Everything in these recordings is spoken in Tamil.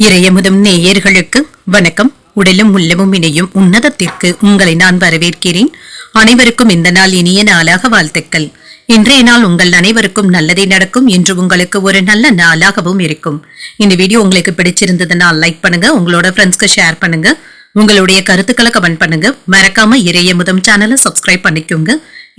இறையமுதும் நேயர்களுக்கு வணக்கம். உடலும் உள்ளமும் இணையும் உன்னதத்திற்கு உங்களை நான் வரவேற்கிறேன். அனைவருக்கும் இந்த நாள் இனிய நாளாக வாழ்த்துக்கள். இன்றைய நாள் உங்கள் அனைவருக்கும் நல்லதே நடக்கும் என்று உங்களுக்கு ஒரு நல்ல நாளாகவும் இருக்கும். இந்த வீடியோ உங்களுக்கு பிடிச்சிருந்ததுனால் லைக் பண்ணுங்க, உங்களோட ஃப்ரெண்ட்ஸ்க்கு ஷேர் பண்ணுங்க, உங்களுடைய கருத்துக்களை கமெண்ட் பண்ணுங்க. மறக்காம இறையமுதும் சேனலை சப்ஸ்கிரைப் பண்ணிக்கோங்க.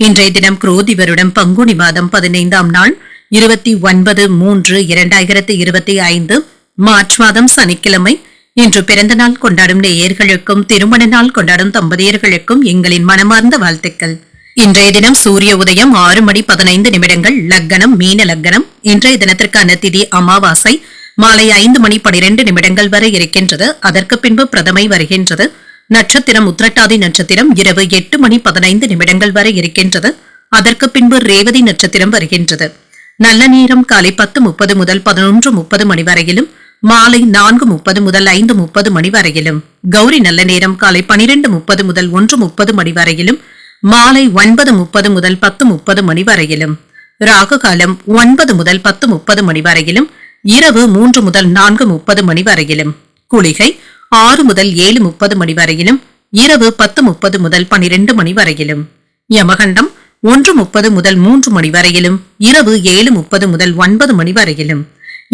இன்றைய தினம் குரோதி வருடம் பங்குனி மாதம் 15ஆம் நாள் 29/3/2025 மார்ச் மாதம் சனிக்கிழமை. இன்று பிறந்த நாள் கொண்டாடும் நேயர்களுக்கும் திருமண நாள் கொண்டாடும் தம்பதியர்களுக்கும் எங்களின் மனமார்ந்த வாழ்த்துக்கள். இன்றைய தினம் சூரிய உதயம் 6:15 லக்னம் மீன லக்னம். இன்றைய தினத்திற்கான திதி அமாவாசை மாலை 5:12 வரை இருக்கின்றது. அதற்கு பின்பு பிரதமை வருகின்றது. நட்சத்திரம் உத்திரட்டாதி நட்சத்திரம் இரவு 8:15 வரை இருக்கின்றது. அதற்கு பின்பு ரேவதி நட்சத்திரம் வருகின்றது. நல்ல நேரம் காலை 10:30 முதல் 11:30 மணி வரையிலும், மாலை 4:30 முதல் 5:30 மணி வரையிலும். கௌரி நல்ல நேரம் காலை 12:30 முதல் 1:30 மணி வரையிலும், மாலை 9:30 முதல் 10:30 மணி வரையிலும். ராகு காலம் 9 முதல் 10:30 மணி வரையிலும், இரவு 3 முதல் 4:30 மணி வரையிலும். குளிகை 6 முதல் 7:30 மணி வரையிலும், இரவு 10:30 முதல் 12 மணி வரையிலும். யமகண்டம் 1:30 முதல் 3 மணி வரையிலும், இரவு 7:30 முதல் 9 மணி வரையிலும்.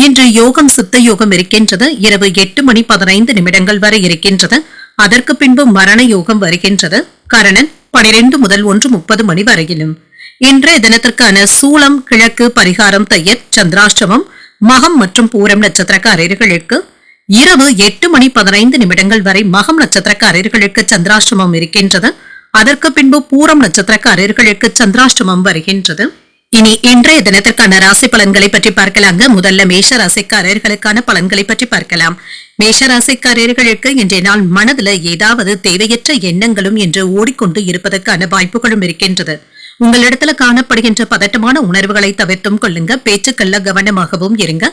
இன்று யோகம் சித்த யோகம் இருக்கின்றது. இரவு 8:15 வரை இருக்கின்றது. அதற்கு பின்பு மரண யோகம் வருகின்றது. கரணன் 12 முதல் 1:30 மணி வரையிலும். இன்றைய தினத்திற்கான சூலம் கிழக்கு, பரிகாரம் தையர், சந்திராஷ்டமம் மகம் மற்றும் பூரம் நட்சத்திரக்காரர்களுக்கு இரவு 8:15 வரை மகம் நட்சத்திரக்காரர்களுக்கு சந்திராஷ்டமம் இருக்கின்றது. அதற்கு பின்பு பூரம் நட்சத்திரக்காரர்களுக்கு சந்திராஷ்டமம் வருகின்றது. இனி இன்றைய தினத்திற்கான ராசி பலன்களை பற்றி பார்க்கலாங்க. முதல்ல மேஷ ராசிக்காரர்களுக்கான பலன்களை பற்றி பார்க்கலாம். மேஷ ராசிக்காரர்களுக்கு இன்றைய நாள் மனதுல ஏதாவது தேவையற்ற எண்ணங்களும் என்று ஓடிக்கொண்டு இருப்பதற்கான வாய்ப்புகளும் இருக்கின்றது. உங்களிடத்துல காணப்படுகின்ற பதட்டமான உணர்வுகளை தவிர்த்தும் கொள்ளுங்க. பேச்சுக்கள்ல கவனமாகவும் இருங்க.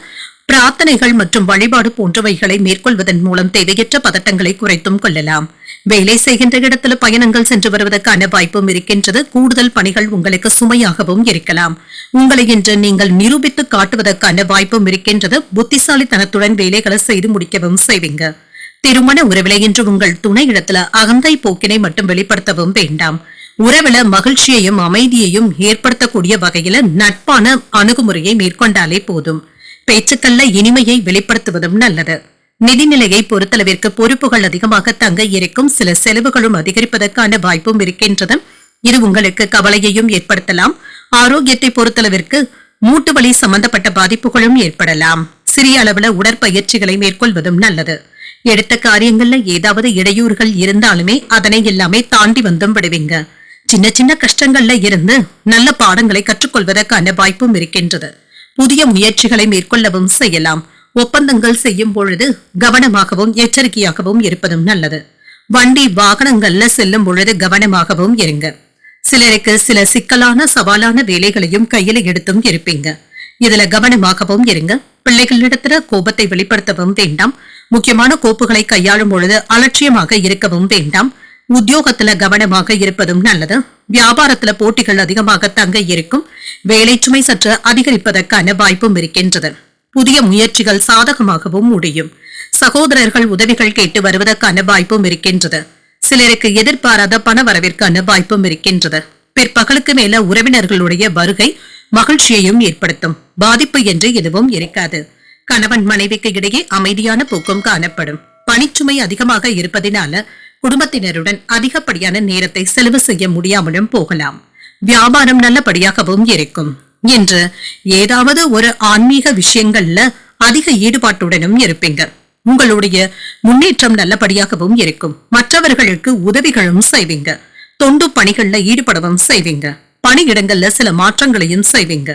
பிரார்த்தனைகள் மற்றும் வழிபாடு போன்றவைகளை மேற்கொள்வதன் மூலம் தேவையற்ற பதட்டங்களை குறைத்தும் கொள்ளலாம். வேலை செய்கின்ற இடத்துல பயணங்கள் சென்று வருவதற்கான வாய்ப்பும் இருக்கின்றது. கூடுதல் பணிகள் உங்களுக்கு சுமையாகவும் இருக்கலாம். உங்களை இன்று நீங்கள் நிரூபித்து காட்டுவதற்கான வாய்ப்பும் இருக்கின்றது. புத்திசாலித்தனத்துடன் வேலைகளை செய்து முடிக்கவும் செய்வீங்க. திருமண உறவில இன்று உங்கள் துணை இடத்துல அகந்தை போக்கினை மட்டும் வெளிப்படுத்தவும் வேண்டாம். உறவில மகிழ்ச்சியையும் அமைதியையும் ஏற்படுத்தக்கூடிய வகையில நட்பான அணுகுமுறையை மேற்கொண்டாலே போதும். பேச்சுக்கள்ல இனிமையை வெளிப்படுத்துவதும் நல்லது. நிதிநிலையை பொறுத்தளவிற்கு பொறுப்புகள் அதிகமாக தங்க இருக்கும். சில செலவுகளும் அதிகரிப்பதற்கான வாய்ப்பும் இருக்கின்றது. இது உங்களுக்கு கவலையையும் ஏற்படுத்தலாம். ஆரோக்கியத்தை பொறுத்தளவிற்கு மூட்டு வலி சம்பந்தப்பட்ட பாதிப்புகளும் ஏற்படலாம். சிறிய அளவுல உடற்பயிற்சிகளை மேற்கொள்வதும் நல்லது. எடுத்த காரியங்கள்ல ஏதாவது இடையூறுகள் இருந்தாலுமே அதனை எல்லாமே தாண்டி வந்தும் விடுவீங்க. சின்ன சின்ன கஷ்டங்கள்ல இருந்து நல்ல பாடங்களை கற்றுக்கொள்வதற்கான வாய்ப்பும் இருக்கின்றது. புதிய முயற்சிகளை மேற்கொள்ளவும் செய்யலாம். ஒப்பந்தங்கள் செய்யும் பொழுது கவனமாகவும் எச்சரிக்கையாகவும் இருப்பதும் நல்லது. வண்டி வாகனங்கள்ல செல்லும் பொழுது கவனமாகவும் இருங்க. சிலருக்கு சில சிக்கலான சவாலான வேலைகளையும் கையில எடுத்தும் இருப்பீங்க. இதுல கவனமாகவும் இருங்க. பிள்ளைகளிடத்துல கோபத்தை வெளிப்படுத்தவும் வேண்டாம். முக்கியமான கோப்புகளை கையாளும் பொழுது அலட்சியமாக இருக்கவும் வேண்டாம். உத்தியோகத்துல கவனமாக இருப்பதும் நல்லது. வியாபாரத்துல போட்டிகள் அதிகமாக தங்க இருக்கும். வேலை சுமை சற்று அதிகரிப்பதற்கான வாய்ப்பும் இருக்கின்றது. புதிய முயற்சிகள் சாதகமாகவும் முடியும். சகோதரர்கள் உதவிகள் கேட்டு வருவதற்கான வாய்ப்பும் இருக்கின்றது. சிலருக்கு எதிர்பாராத பண வரவிற்கான வாய்ப்பும் இருக்கின்றது. பிற்பகலுக்கு மேல உறவினர்களுடைய வருகை மகிழ்ச்சியையும் ஏற்படுத்தும். பாதிப்பு என்று எதுவும் இருக்காது. கணவன் மனைவிக்கு இடையே அமைதியான போக்கும் காணப்படும். பணிச்சுமை அதிகமாக இருப்பதினால குடும்பத்தினருடன் அதிகப்படியான நேரத்தை செலவு செய்ய முடியாமலும் போகலாம். வியாபாரம் நல்லபடியாகவும் இருக்கும். என்று ஏதாவது ஒரு ஆன்மீக விஷயங்கள்ல அதிக ஈடுபாட்டுடனும் இருப்பீங்க. உங்களுடைய முன்னேற்றம் நல்லபடியாகவும் இருக்கும். மற்றவர்களுக்கு உதவிகளும் செய்வீங்க. தொண்டு பணிகள்ல ஈடுபடவும் செய்வீங்க. பணியிடங்கள்ல சில மாற்றங்களையும் செய்வீங்க.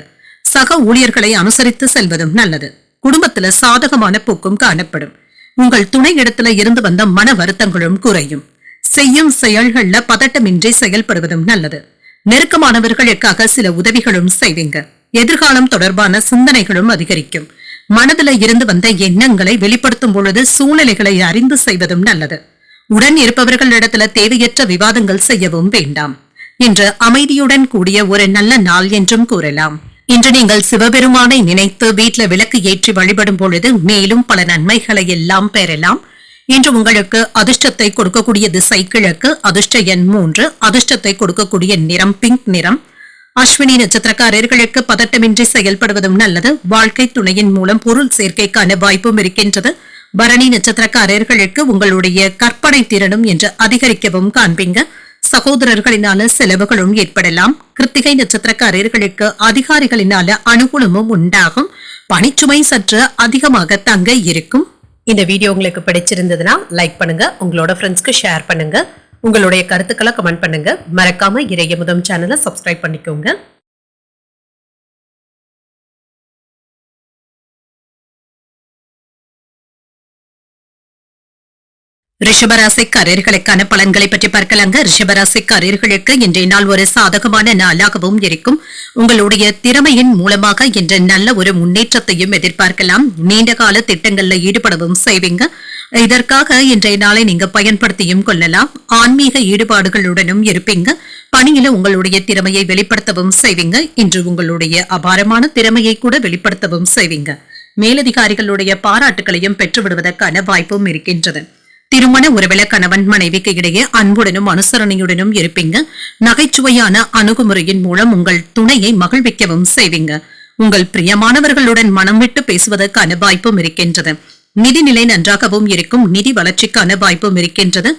சக ஊழியர்களை அனுசரித்து செல்வதும் நல்லது. குடும்பத்துல சாதகமான போக்கும் காணப்படும். உங்கள் துணை இடத்துல இருந்து வந்த மன வருத்தங்களும் குறையும். செய்யும் செயல்கள்ல பதட்டமின்றி செயல்படுவதும் நல்லது. நெருக்கமானவர்களுக்காக சில உதவிகளும் செய்வீங்க. எதிர்காலம் தொடர்பான சிந்தனைகளும் அதிகரிக்கும். மனதில இருந்து வந்த எண்ணங்களை வெளிப்படுத்தும் பொழுது சூழ்நிலைகளை அறிந்து செய்வதும் நல்லது. உடன் இருப்பவர்களிடத்துல தேவையற்ற விவாதங்கள் செய்யவும் வேண்டாம். இன்று அமைதியுடன் கூடிய ஒரு நல்ல நாள் என்றும் கூறலாம். இன்று நீங்கள் சிவபெருமானை நினைத்து வீட்ல விளக்கு ஏற்றி வழிபடும் பொழுது மேலும் பல நன்மைகளை எல்லாம் பெறலாம். இன்று உங்களுக்கு அதிர்ஷ்டத்தை கொடுக்கக்கூடிய திசை கிழக்கு, அதிர்ஷ்ட எண் 3, அதிர்ஷ்டத்தை கொடுக்கக்கூடிய நிறம் பிங்க் நிறம். அஸ்வினி நட்சத்திரக்காரர்களுக்கு பதட்டமின்றி செயல்படுவதும் நல்லது. வாழ்க்கை துணையின் மூலம் பொருள் சேர்க்கைக்கான வாய்ப்பும் இருக்கின்றது. பரணி நட்சத்திரக்காரர்களுக்கு உங்களுடைய கற்பனை திறனும் என்று அதிகரிக்கவும் காண்பீங்க. சகோதரர்களினால செலவுகளும் ஏற்படலாம். கிருத்திகை நட்சத்திரக்காரர்களுக்கு அதிகாரிகளினால அனுகூலமும் உண்டாகும். பணிச்சுமை சற்று அதிகமாக தங்க இருக்கும். இந்த வீடியோ உங்களுக்கு பிடிச்சிருந்ததுன்னா லைக் பண்ணுங்க, உங்களோட ஃப்ரெண்ட்ஸ்க்கு ஷேர் பண்ணுங்க, உங்களுடைய கருத்துக்களை கமெண்ட் பண்ணுங்க. மறக்காம இறையமுதம் சேனலை சப்ஸ்கிரைப் பண்ணிக்கோங்க. ரிஷபராசிக்காரர்களுக்கான பலன்களை பற்றி பார்க்கலாங்க. ரிஷபராசிக்காரர்களுக்கு இன்றைய நாள் ஒரு சாதகமான நாளாகவும் இருக்கும். உங்களுடைய திறமையின் மூலமாக இன்று நல்ல ஒரு முன்னேற்றத்தையும் எதிர்பார்க்கலாம். நீண்ட கால திட்டங்கள்ல ஈடுபடவும் செய்வீங்க. இதற்காக இன்றைய நாளை நீங்க பயன்படுத்தியும் கொள்ளலாம். ஆன்மீக ஈடுபாடுகளுடனும் இருப்பீங்க. பணியில உங்களுடைய திறமையை வெளிப்படுத்தவும் செய்வீங்க. இன்று உங்களுடைய அபாரமான திறமையை கூட வெளிப்படுத்தவும் செய்வீங்க. மேலதிகாரிகளுடைய பாராட்டுகளையும் பெற்றுவிடுவதற்கான வாய்ப்பும் இருக்கின்றது. திருமண உறவில கணவன் மனைவிக்கு இடையே அன்புடனும் அனுசரணையுடனும் இருப்பீங்க. நகைச்சுவையான அணுகுமுறையின் மூலம் உங்கள் துணையை மகிழ்விக்கவும் செய்வீங்க. உங்கள் பிரியமானவர்களுடன் மனம் விட்டு பேசுவதற்கான வாய்ப்பும் இருக்கின்றது. நிதிநிலை நன்றாகவும் இருக்கும். நிதி வளர்ச்சிக்கான வாய்ப்பும் இருக்கின்றது.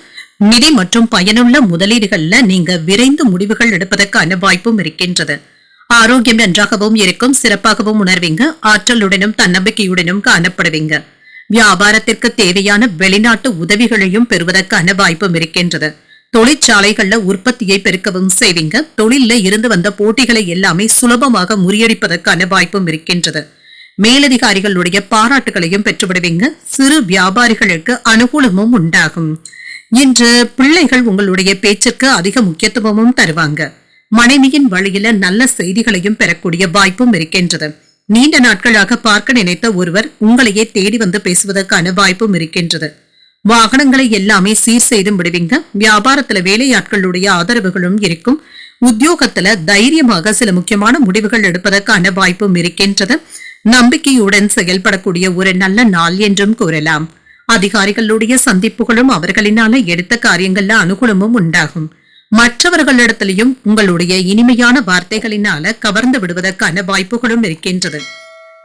நிதி மற்றும் பயனுள்ள முதலீடுகள்ல நீங்க விரைந்து முடிவுகள் எடுப்பதற்கான வாய்ப்பும் இருக்கின்றது. ஆரோக்கியம் நன்றாகவும் இருக்கும். சிறப்பாகவும் உணர்வீங்க. ஆற்றலுடனும் தன்னம்பிக்கையுடனும் காணப்படுவீங்க. வியாபாரத்திற்கு தேவையான வெளிநாட்டு உதவிகளையும் பெறுவதற்கான வாய்ப்பும் இருக்கின்றது. தொழிற்சாலைகள்ல உற்பத்தியை பெருக்கவும் செய்வீங்க. தொழில இருந்து வந்த போட்டிகளை எல்லாமே சுலபமாக முறியடிப்பதற்கான வாய்ப்பும் இருக்கின்றது. மேலதிகாரிகளுடைய பாராட்டுகளையும் பெற்றுவிடுவீங்க. சிறு வியாபாரிகளுக்கு அனுகூலமும் உண்டாகும். இன்று பிள்ளைகள் உங்களுடைய பேச்சிற்கு அதிக முக்கியத்துவமும் தருவாங்க. மனைவியின் வழியில நல்ல செய்திகளையும் பெறக்கூடிய வாய்ப்பும் இருக்கின்றது. நீண்ட நாட்களாக பார்க்க நினைத்த ஒருவர் உங்களையே தேடி வந்து பேசுவதற்கான வாய்ப்பும் இருக்கின்றது. வாகனங்களை எல்லாமே சீர் செய்து விடுவீங்க. வியாபாரத்துல வேலையாட்களுடைய ஆதரவுகளும் இருக்கும். உத்தியோகத்துல தைரியமாக சில முக்கியமான முடிவுகள் எடுப்பதற்கான வாய்ப்பும் இருக்கின்றது. நம்பிக்கையுடன் செயல்படக்கூடிய ஒரு நல்ல நாள் என்றும் கூறலாம். அதிகாரிகளுடைய சந்திப்புகளும் அவர்களினால எடுத்த காரியங்கள்ல அனுகூலமும் உண்டாகும். மற்றவர்களிடத்திலையும் உங்களுடைய இனிமையான வார்த்தைகளினால கவர்ந்து விடுவதற்கான வாய்ப்புகளும் இருக்கின்றது.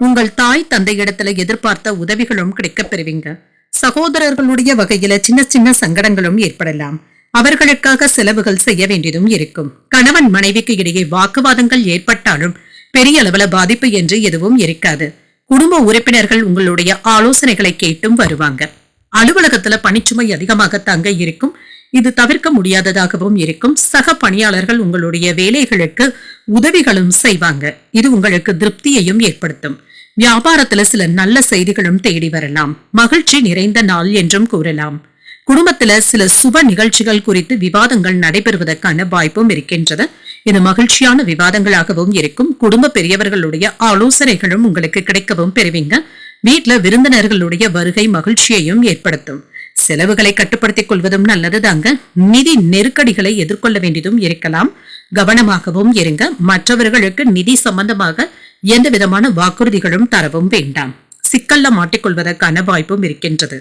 உங்கள் தாய் தந்தையிடத்துல எதிர்பார்த்த உதவிகளும் கிடைக்கப் பெறுவீங்க. சகோதரர்களுடைய வகையில சின்ன சின்ன சங்கடங்களும் ஏற்படலாம். அவர்களுக்காக செலவுகள் செய்ய வேண்டியதும் இருக்கும். கணவன் மனைவிக்கு இடையே வாக்குவாதங்கள் ஏற்பட்டாலும் பெரிய அளவுல பாதிப்பு என்று எதுவும் இருக்காது. குடும்ப உறுப்பினர்கள் உங்களுடைய ஆலோசனைகளை கேட்டும் வருவாங்க. அலுவலகத்துல பணிச்சுமை அதிகமாக தங்க இருக்கும். இது தவிர்க்க முடியாததாகவும் இருக்கும். சக பணியாளர்கள் உங்களுடைய வேலைகளுக்கு உதவிகளும் செய்வாங்க. இது உங்களுக்கு திருப்தியையும் ஏற்படுத்தும். வியாபாரத்துல சில நல்ல செய்திகளும் தேடி வரலாம். மகிழ்ச்சி நிறைந்த நாள் என்றும் கூறலாம். குடும்பத்துல சில சுப நிகழ்ச்சிகள் குறித்து விவாதங்கள் நடைபெறுவதற்கான வாய்ப்பும் இருக்கின்றது. இது மகிழ்ச்சியான விவாதங்களாகவும் இருக்கும். குடும்ப பெரியவர்களுடைய ஆலோசனைகளும் உங்களுக்கு கிடைக்கவும் பெறுவீங்க. வீட்டுல விருந்தினர்களுடைய வருகை மகிழ்ச்சியையும் ஏற்படுத்தும். செலவுகளை கட்டுப்படுத்திக் கொள்வதும் நல்லதுதாங்க. நிதி நெருக்கடிகளை எதிர்கொள்ள வேண்டியதும் இருக்கலாம். கவனமாகவும் இருங்க. மற்றவர்களுக்கு நிதி சம்பந்தமாக எந்த விதமான வாக்குறுதிகளும் தரவும் வேண்டாம். சிக்கல்ல மாட்டிக்கொள்வதற்கான வாய்ப்பும் இருக்கின்றது.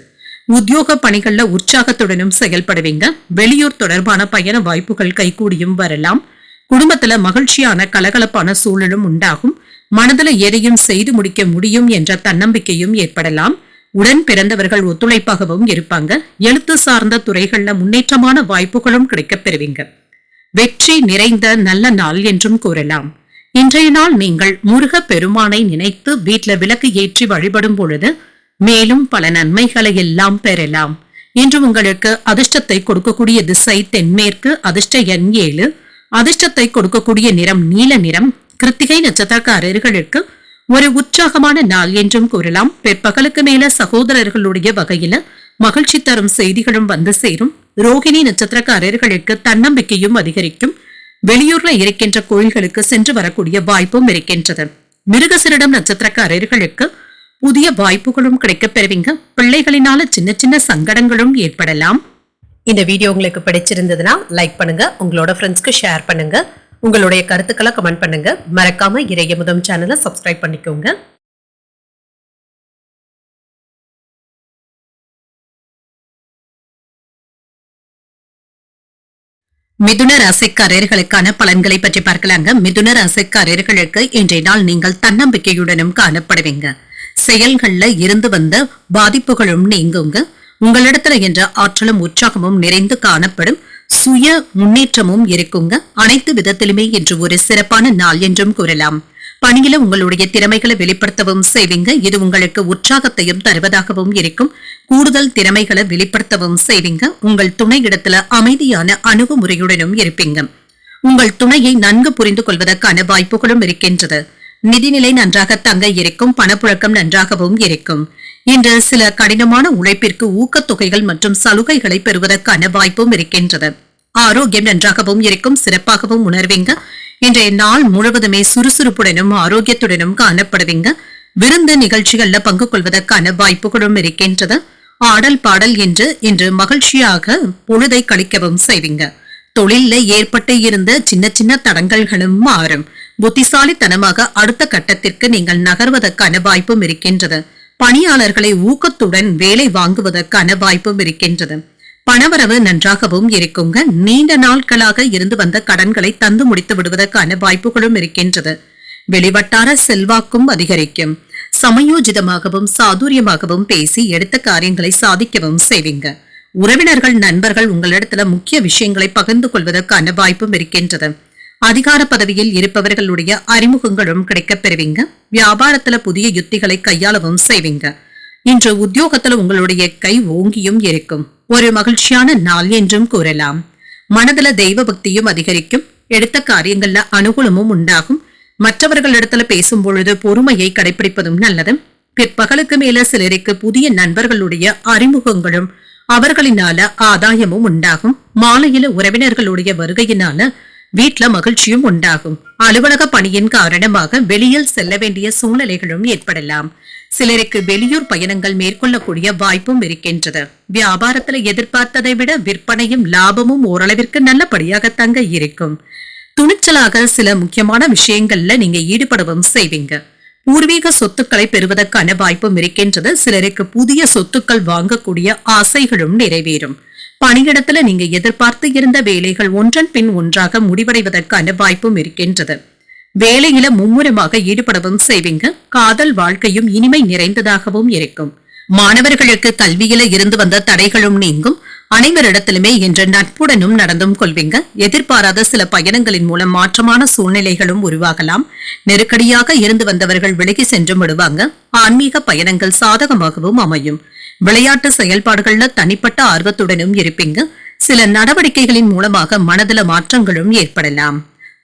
உத்தியோக பணிகள்ல உற்சாகத்துடனும் செயல்படுவீங்க. வெளியூர் தொடர்பான பயண வாய்ப்புகள் கைகூடியும் வரலாம். குடும்பத்துல மகிழ்ச்சியான கலகலப்பான சூழலும் உண்டாகும். மனதுல எதையும் செய்து முடிக்க முடியும் என்ற தன்னம்பிக்கையும் ஏற்படலாம். உடன் பிறந்தவர்கள் ஒத்துழைப்பாகவும் இருப்பாங்க. எழுத்து சார்ந்த துறைகள்ல முன்னேற்றமான வாய்ப்புகளும் கிடைக்கப் பெறுவீங்க. வெற்றி நிறைந்த நல்ல நாள் என்றும் கூறலாம். இன்றைய நாள் நீங்கள் முருக பெருமானை நினைத்து வீட்டுல விளக்கு ஏற்றி வழிபடும் பொழுது மேலும் பல நன்மைகளை எல்லாம் பெறலாம். இன்று உங்களுக்கு அதிர்ஷ்டத்தை கொடுக்கக்கூடிய திசை தென்மேற்கு, அதிர்ஷ்ட எண் 7, அதிர்ஷ்டத்தை கொடுக்கக்கூடிய நிறம் நீல நிறம். கிருத்திகை நட்சத்திரக்காரர்களுக்கு ஒரு உற்சாகமான நாள் என்றும் கூறலாம். பிற்பகலுக்கு மேல சகோதரர்களுடைய வகையில மகிழ்ச்சி தரும் செய்திகளும் வந்து சேரும். ரோகிணி நட்சத்திரக்காரர்களுக்கு தன்னம்பிக்கையும் அதிகரிக்கும். வெளியூர்ல இருக்கின்ற கோயில்களுக்கு சென்று வரக்கூடிய வாய்ப்பும் இருக்கின்றது. மிருகசிரிடம் நட்சத்திரக்காரர்களுக்கு புதிய வாய்ப்புகளும் கிடைக்கப் பெறுவீங்க. பிள்ளைகளினால சின்ன சின்ன சங்கடங்களும் ஏற்படலாம். இந்த வீடியோ உங்களுக்கு பிடிச்சிருந்ததுன்னா லைக் பண்ணுங்க, உங்களோட ஃப்ரெண்ட்ஸ்க்கு ஷேர் பண்ணுங்க, உங்களுடைய கருத்துக்களை கமெண்ட் பண்ணுங்க. மறக்காம இறையமுதம் சேனலை சப்ஸ்கிரைப் பண்ணிக்கோங்க. மிதுன ராசிக்காரர்களுக்கான பலன்களை பற்றி பார்க்கலாங்க. மிதுன ராசிக்காரர்களுக்கு இன்றைய நாள் நீங்கள் தன்னம்பிக்கையுடனும் காணப்படுவீங்க. செயல்கள்ல இருந்து வந்த பாதிப்புகளும் நீங்குங்க. உங்களிடத்துல என்ற ஆற்றலும் உற்சாகமும் நிறைந்து காணப்படும். சுய முன்னேற்றமும் இருக்குங்க. அனைத்து விதத்திலுமே இன்று ஒரு சிறப்பான நாள் என்றும் கூறலாம். பணியில உங்களுடைய திறமைகளை வெளிப்படுத்தவும் செய்வீங்க. இது உங்களுக்கு உற்சாகத்தையும் தருவதாகவும் இருக்கும். கூடுதல் திறமைகளை வெளிப்படுத்தவும் செய்வீங்க. உங்கள் துணை இடத்துல அமைதியான அணுகுமுறையுடனும் இருப்பீங்க. உங்கள் துணையை நன்கு புரிந்து கொள்வதற்கான வாய்ப்புகளும் இருக்கின்றது. நிதிநிலை நன்றாக தங்க இருக்கும். பணப்புழக்கம் நன்றாகவும் இருக்கும். இன்று சில கடினமான உழைப்பிற்கு ஊக்கத்தொகைகள் மற்றும் சலுகைகளை பெறுவதற்கான வாய்ப்பும் இருக்கின்றது. ஆரோக்கியம் நன்றாகவும் இருக்கும். சிறப்பாகவும் உணர்வீங்க. இன்றைய நாள் முழுவதுமே சுறுசுறுப்புடனும் ஆரோக்கியத்துடனும் காணப்படுவீங்க. விருந்து நிகழ்ச்சிகள்ல பங்கு கொள்வதற்கான வாய்ப்புகளும் இருக்கின்றது. ஆடல் பாடல் என்று இன்று மகிழ்ச்சியாக பொழுதை கழிக்கவும் செய்வீங்க. தொழில ஏற்பட்டு இருந்த சின்ன சின்ன தடங்கல்களும் மாறும். புத்திசாலித்தனமாக அடுத்த கட்டத்திற்கு நீங்கள் நகர்வதற்கான வாய்ப்பும் இருக்கின்றது. பணியாளர்களை ஊக்கத்துடன் வேலை வாங்குவதற்கான வாய்ப்பும் இருக்கின்றது. பணவரவு நன்றாகவும் இருக்குங்க. நீண்ட நாட்களாக இருந்து வந்த கடன்களை தந்து முடித்து விடுவதற்கான வாய்ப்புகளும் இருக்கின்றது. வெளிவட்டார செல்வாக்கும் அதிகரிக்கும். சமயோஜிதமாகவும் சாதுரியமாகவும் பேசி எடுத்த காரியங்களை சாதிக்கவும் செய்வீங்க. உறவினர்கள் நண்பர்கள் உங்களிடத்துல முக்கிய விஷயங்களை பகிர்ந்து கொள்வதற்கான வாய்ப்பும் இருக்கின்றது. அதிகார பதவியில் இருப்பவர்களுடைய அறிமுகங்களும் கிடைக்கப் பெறுவீங்க. வியாபாரத்துல புதிய யுத்திகளை கையாளவும் செய்வீங்க. இன்று உத்தியோகத்துல உங்களுடைய கை ஓங்கியும் இருக்கும். ஒரு மகிழ்ச்சியான நாள் என்றும் கூறலாம். மனதுல தெய்வ பக்தியும் அதிகரிக்கும். எடுத்த காரியங்கள்ல அனுகூலமும் உண்டாகும். மற்றவர்களிடத்துல பேசும் பொழுது பொறுமையை கடைபிடிப்பதும் நல்லது. பிற்பகலுக்கு மேல சிலருக்கு புதிய நண்பர்களுடைய அறிமுகங்களும் அவர்களினால ஆதாயமும் உண்டாகும். மாலையில உறவினர்களுடைய வருகையினால வீட்ல மகிழ்ச்சியும் உண்டாகும். அலுவலக பணியின் காரணமாக வெளியில் செல்ல வேண்டிய சூழ்நிலைகளும் ஏற்படலாம். சிலருக்கு வெளியூர் பயணங்கள் மேற்கொள்ளக்கூடிய வாய்ப்பும் இருக்கின்றது. வியாபாரத்துல எதிர்பார்த்ததை விட விற்பனையும் லாபமும் ஓரளவிற்கு நல்லபடியாக தங்க இருக்கும். துணிச்சலாக சில முக்கியமான விஷயங்கள்ல நீங்க ஈடுபடவும் செய்வீங்க. பூர்வீக சொத்துக்களை பெறுவதற்கான வாய்ப்பும் இருக்கின்றது. சிலருக்கு புதிய சொத்துக்கள் வாங்கக்கூடிய ஆசைகளும் நிறைவேறும். பணியிடத்துல நீங்க எதிர்பார்த்து இருந்த வேலைகள் ஒன்றன் பின் ஒன்றாக முடிவடைவதற்கான வாய்ப்பும் இருக்கின்றது. வேலையில மும்முரமாக ஈடுபடவும் செய்வீங்க. காதல் வாழ்க்கையும் இனிமை நிறைந்ததாகவும் இருக்கும். மாணவர்களுக்கு கல்வியில இருந்து வந்த தடைகளும் நீங்கும். அனைவரிடத்திலுமே என்ற நட்புடனும் நடந்தும் கொள்வீங்க. எதிர்பாராத சில பயணங்களின் மூலம் மாற்றமான சூழ்நிலைகளும் உருவாகலாம். நெருக்கடியாக இருந்து வந்தவர்கள் விலகி சென்று விடுவாங்க. ஆன்மீக பயணங்கள் சாதகமாகவும் அமையும். விளையாட்டு செயல்பாடுகள்ல தனிப்பட்ட ஆர்வத்துடனும் இருப்பீங்க. சில நடவடிக்கைகளின் மூலமாக மனதில மாற்றங்களும் ஏற்படலாம்.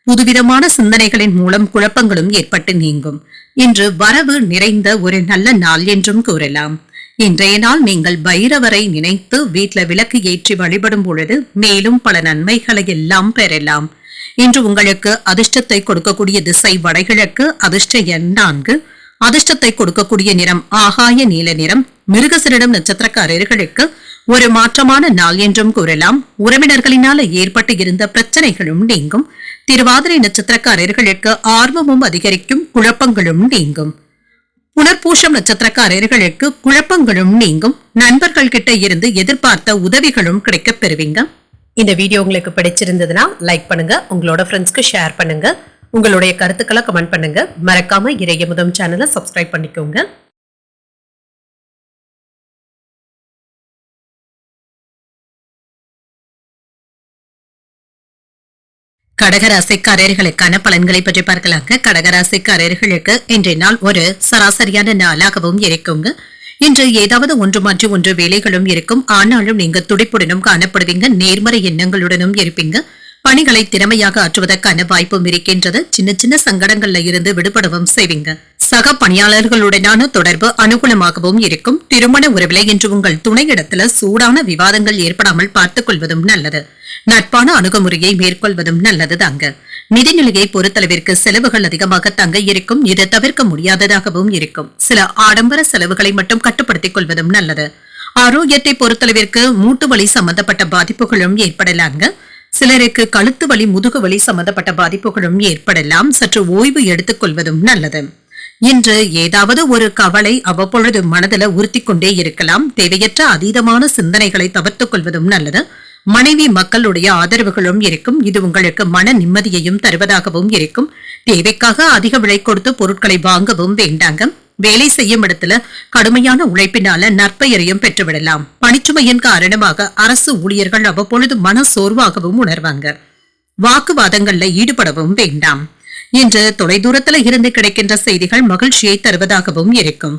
புதுவிதமான சிந்தனைகளின் மூலம் குழப்பங்களும் ஏற்பட்டு நீங்கும். இன்று வரவு நிறைந்த ஒரு நல்ல நாள் என்றும் கூறலாம். இன்றைய நாள் நீங்கள் பைரவரை நினைத்து வீட்டில் விளக்கு ஏற்றி வழிபடும் பொழுது மேலும் பல நன்மைகளை எல்லாம் பெறலாம். இன்று உங்களுக்கு அதிர்ஷ்டத்தை கொடுக்கக்கூடிய திசை வடகிழக்கு. அதிர்ஷ்ட எண் 4. அதிர்ஷ்டத்தை கொடுக்கக்கூடிய நிறம் ஆகாய நீல நிறம். மிருகசீரிடம் நட்சத்திரக்காரர்களுக்கு ஒரு மாற்றமான நாள் என்றும் கூறலாம். உறவினர்களினால ஏற்பட்டு இருந்த பிரச்சனைகளும் நீங்கும். திருவாதிரை நட்சத்திரக்காரர்களுக்கு ஆர்வமும் அதிகரிக்கும். குழப்பங்களும் நீங்கும். புனர்பூஷம் நட்சத்திரக்காரர்களுக்கு குழப்பங்களும் நீங்கும். நண்பர்கள் கிட்ட இருந்து எதிர்பார்த்த உதவிகளும் கிடைக்கப் பெறுவீங்க. இந்த வீடியோ உங்களுக்கு பிடிச்சிருந்ததுன்னா லைக் பண்ணுங்க. உங்களோட ஃப்ரெண்ட்ஸ்க்கு ஷேர் பண்ணுங்க. உங்களுடைய கருத்துக்களை கமெண்ட் பண்ணுங்க. மறக்காம இறையமுதம் சேனலை சப்ஸ்கிரைப் பண்ணிக்கோங்க. கடகராசிக்காரர்களுக்கான பலன்களை பற்றி பார்க்கலாங்க. கடகராசிக்காரர்களுக்கு இன்றைய நாள் ஒரு சராசரியான நாளாகவும் இருக்குங்க. இன்று ஏதாவது ஒன்று மாற்றி ஒன்று வேலைகளும் இருக்கும். ஆனாலும் நீங்க துடிப்புடனும் காணப்படுவீங்க. நேர்மறை எண்ணங்களுடனும் இருப்பீங்க. பணிகளை திறமையாக ஆற்றுவதற்கான வாய்ப்பும் இருக்கின்றது. சின்ன சின்ன சங்கடங்கள்ல இருந்து விடுபடவும் செய்வீங்க. சக பணியாளர்களுடனான தொடர்பு அனுகூலமாகவும் இருக்கும். திருமண உறவில இன்று உங்கள் துணையிடத்துல சூடான விவாதங்கள் ஏற்படாமல் பார்த்துக் கொள்வதும் நல்லது. நட்பான அணுகுமுறையை மேற்கொள்வதும் நல்லது தாங்க. நிதிநிலையை பொறுத்தளவிற்கு செலவுகள் அதிகமாக தங்க இருக்கும். இது தவிர்க்க முடியாததாகவும் இருக்கும். சில ஆடம்பர செலவுகளை மட்டும் கட்டுப்படுத்திக் கொள்வதும் நல்லது. ஆரோக்கியத்தை பொறுத்தளவிற்கு மூட்டு வலி சம்பந்தப்பட்ட பாதிப்புகளும் ஏற்படலாங்க. சிலருக்கு கழுத்து வலி முதுகு வலி சம்பந்தப்பட்ட பாதிப்புகளும் ஏற்படலாம். சற்று ஓய்வு எடுத்துக் கொள்வதும் நல்லது. இன்று ஏதாவது ஒரு கவலை அவ்வப்பொழுது மனதில் உறுத்திக் கொண்டே இருக்கலாம். தேவையற்ற அதீதமான சிந்தனைகளை தவிர்த்துக் கொள்வதும் நல்லது. மனைவி மக்களுடைய ஆதரவுகளும் இருக்கும். இது உங்களுக்கு மன நிம்மதியையும் தருவதாகவும் இருக்கும். தேவைக்காக அதிக விலை கொடுத்து பொருட்களை வாங்கவும் வேண்டாங்க. வேலை செய்யும் இடத்துல கடுமையான உழைப்பினால நற்பெயரையும் பெற்றுவிடலாம். பணிச்சுமையின் காரணமாக அரசு ஊழியர்கள் அவ்வப்பொழுது மன சோர்வாகவும் உணர்வாங்க. வாக்குவாதங்கள்ல ஈடுபடவும் வேண்டாம். இன்று தொலைதூரத்துல இருந்து கிடைக்கின்ற செய்திகள் மகிழ்ச்சியை தருவதாகவும் இருக்கும்.